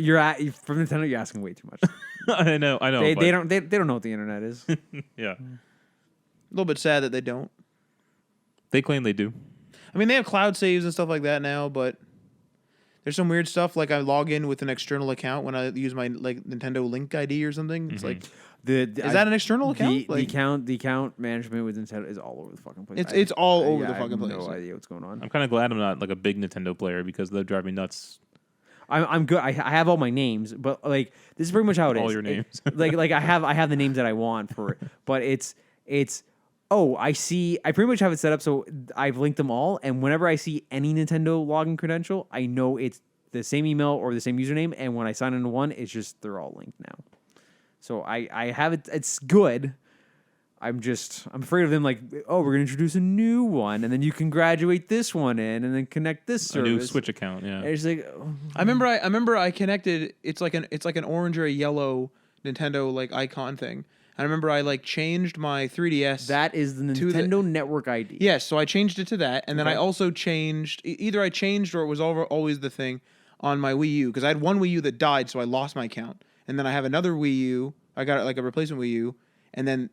from Nintendo. You're asking way too much. I know. They but- don't know what the internet is. Yeah, A little bit sad that they don't. they claim they do. I mean, they have cloud saves and stuff like that now, but there's some weird stuff. Like I log in with an external account when I use my like Nintendo Link ID or something. It's like, is that an external account? The account management with Nintendo is all over the fucking place. It's all over the I fucking have place. No idea what's going on. I'm kind of glad I'm not like a big Nintendo player because they drive me nuts. I'm good. I have all my names, but like this is pretty much how it is. All your names. like I have the names that I want for it, but it's oh, I see. I pretty much have it set up so I've linked them all, and whenever I see any Nintendo login credential, I know it's the same email or the same username, and when I sign into one, it's just they're all linked now. So I have it. It's good. I'm afraid of them. Like, oh, we're gonna introduce a new one, and then you can graduate this one in, and then connect this A service. new Switch account. Yeah. And it's like, oh. I remember I connected. It's like an orange or a yellow Nintendo like icon thing. I remember I like changed my 3DS. That is the to the- Nintendo Network ID. Yes, so I changed it to that, and then Okay. I also changed. Either I changed or it was always the thing on my Wii U because I had one Wii U that died, so I lost my account, and then I have another Wii U. I got like a replacement Wii U, and then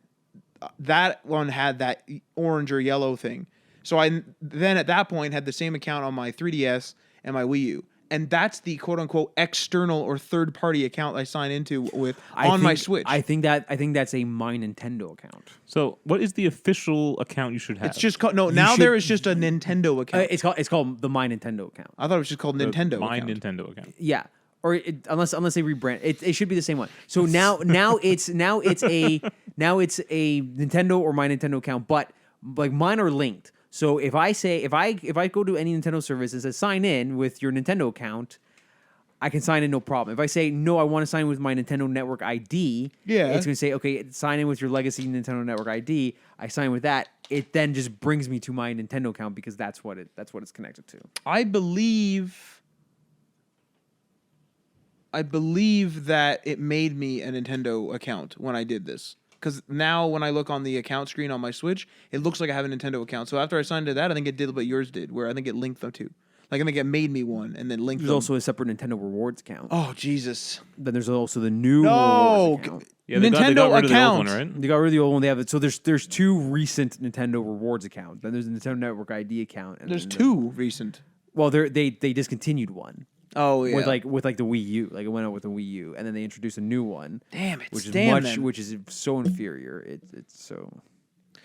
that one had that orange or yellow thing. So I then at that point had the same account on my 3DS and my Wii U. And that's the quote unquote external or third party account I sign into with my Switch. I think that's a My Nintendo account. So, what is the official account you should have? It's just called now should- there is just a Nintendo account. It's called the My Nintendo account. I thought it was just called Nintendo My account. Nintendo account. Yeah, or unless they rebrand, it should be the same one. So now it's a Nintendo or My Nintendo account, but like mine are linked. So if I go to any Nintendo service and says sign in with your Nintendo account, I can sign in no problem. If I say no, I want to sign in with my Nintendo Network ID, Yeah. it's going to say okay, sign in with your legacy Nintendo Network ID. I sign with that. It then just brings me to my Nintendo account because that's what it's connected to. I believe that it made me a Nintendo account when I did this. Because now when I look on the account screen on my Switch, it looks like I have a Nintendo account. So after I signed into that, I think it did what yours did, where I think it linked them too. Like I think it made me one and then linked There's them. also a separate Nintendo Rewards account. Oh, Jesus. Then there's also the new No. Rewards account. Yeah, they got Nintendo rid of the old account. one, right? They got rid of the old one. They have it. So there's two recent Nintendo Rewards account. Then there's the Nintendo Network ID account. And There's then two recent. Well, they discontinued one Oh, yeah. with like the Wii U. Like it went out with the Wii U, and then they introduced a new one. Damn it. Which is Damn them. which is so inferior. It's so.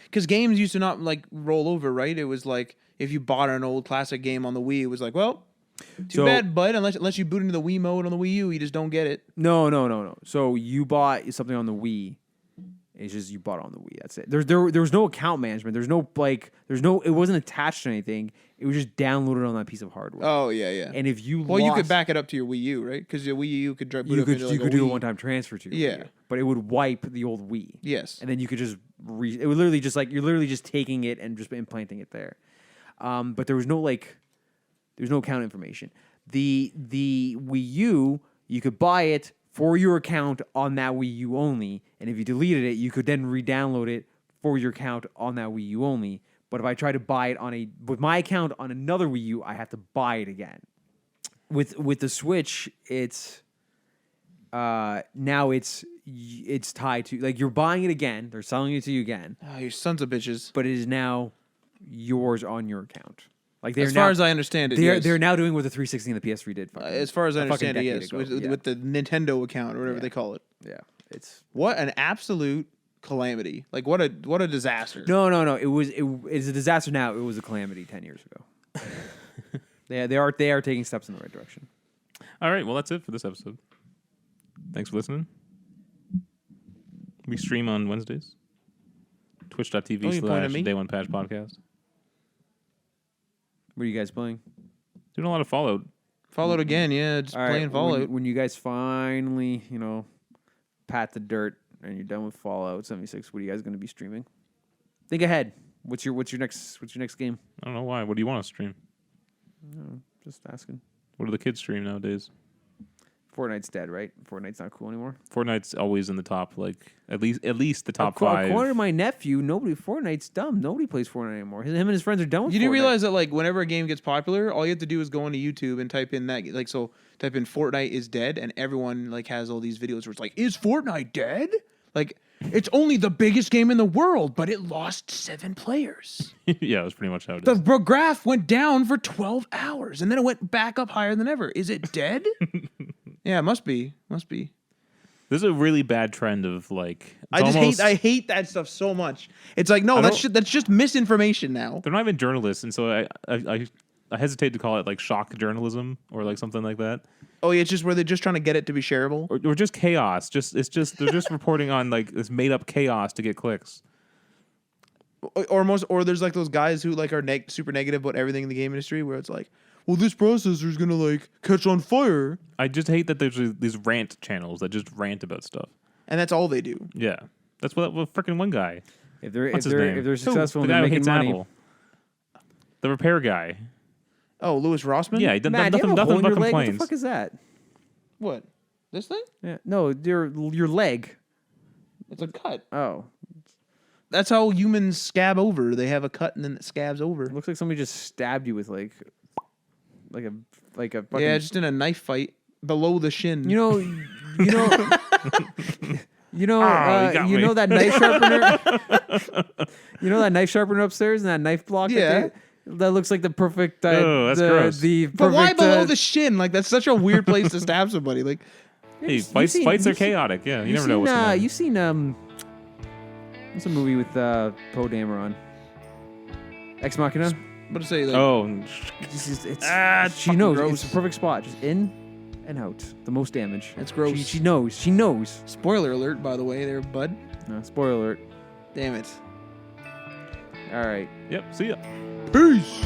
Because games used to not like roll over, right? It was like if you bought an old classic game on the Wii, it was like, well, too So- bad, bud. Unless you boot into the Wii mode on the Wii U, you just don't get it. No. So you bought something on the Wii. It's just you bought it on the Wii. That's it. There was no account management. It wasn't attached to anything. It was just downloaded on that piece of hardware. Oh yeah, yeah. And if you Well, you could lost- back it up to your Wii U, right? Because your Wii U could boot you up could into, like, you could do a Wii. one-time transfer to your Yeah. Wii U, but it would wipe the old Wii. Yes. And then you could just it would literally just like you're literally just taking it and just implanting it there. But there was no account information. The Wii U, you could buy it for your account on that Wii U only, and if you deleted it, you could then re-download it for your account on that Wii U only. But if I try to buy it with my account on another Wii U, I have to buy it again. With the Switch, it's now it's tied to like you're buying it again. They're selling it to you again, Oh, you sons of bitches. but it is now yours on your account. Like As far as I understand it, yes. they're now doing what the 360 and the PS3 did. As far as I understand it, yes, ago. with the Nintendo account or whatever they call it. Yeah, it's What an absolute calamity! Like what a disaster. no. It's a disaster now. It was a calamity 10 years ago. they are taking steps in the right direction. All right, well, that's it for this episode. Thanks for listening. We stream on Wednesdays. Twitch.tv/Day One Patch Podcast. What are you guys playing? Doing a lot of Fallout. Fallout again, yeah, just playing Fallout. When you guys finally, pat the dirt and you're done with Fallout 76, what are you guys going to be streaming? Think ahead. What's your next game? I don't know why. What do you want to stream? No, just asking. What do the kids stream nowadays? Fortnite's dead, right? Fortnite's not cool anymore. Fortnite's always in the top, like at least the top 5. According to my nephew, Fortnite's dumb. Nobody plays Fortnite anymore. Him and his friends are done with Fortnite. You do realize that like whenever a game gets popular, all you have to do is go onto YouTube and type in type in Fortnite is dead, and everyone like has all these videos where it's like, is Fortnite dead? Like it's only the biggest game in the world, but it lost 7 players. Yeah, that's pretty much how it is. The graph went down for 12 hours, and then it went back up higher than ever. Is it dead? Yeah, it must be. Must be. There's a really bad trend of like. I hate that stuff so much. It's like no, that's just misinformation now. They're not even journalists, and so I hesitate to call it like shock journalism or like something like that. Oh yeah, it's just where they're just trying to get it to be shareable, or just chaos. They're just reporting on like this made up chaos to get clicks. Or there's like those guys who like are super negative about everything in the game industry, where it's like, well, this processor is gonna like catch on fire. I just hate that there's these rant channels that just rant about stuff, and that's all they do. Yeah, that's what freaking one guy. If they're successful, the guy they're who making hates money. Apple, the repair guy. Oh, Louis Rossman. Yeah, he did Matt, nothing do you have a hole but in your leg? complaints. What the fuck is that? What? This thing? Yeah, no, your leg. It's a cut. Oh, that's how humans scab over. They have a cut and then it scabs over. it looks like somebody just stabbed you with like a fucking, yeah, just in a knife fight below the shin. you know that knife sharpener. You know that knife sharpener upstairs and that knife block. Yeah. That looks like the perfect. That's gross. But why below the shin? Like that's such a weird place to stab somebody. Like, Hey, fights are chaotic. Yeah, you never know what's going on. You've seen what's a movie with Poe Dameron? Ex Machina. what to say? Like, It's she knows. gross. It's a perfect spot. Just in and out. The most damage. It's gross. She knows. She knows. Spoiler alert, by the way, there, bud. No, spoiler alert. Damn it. All right. Yep. See ya. Peace.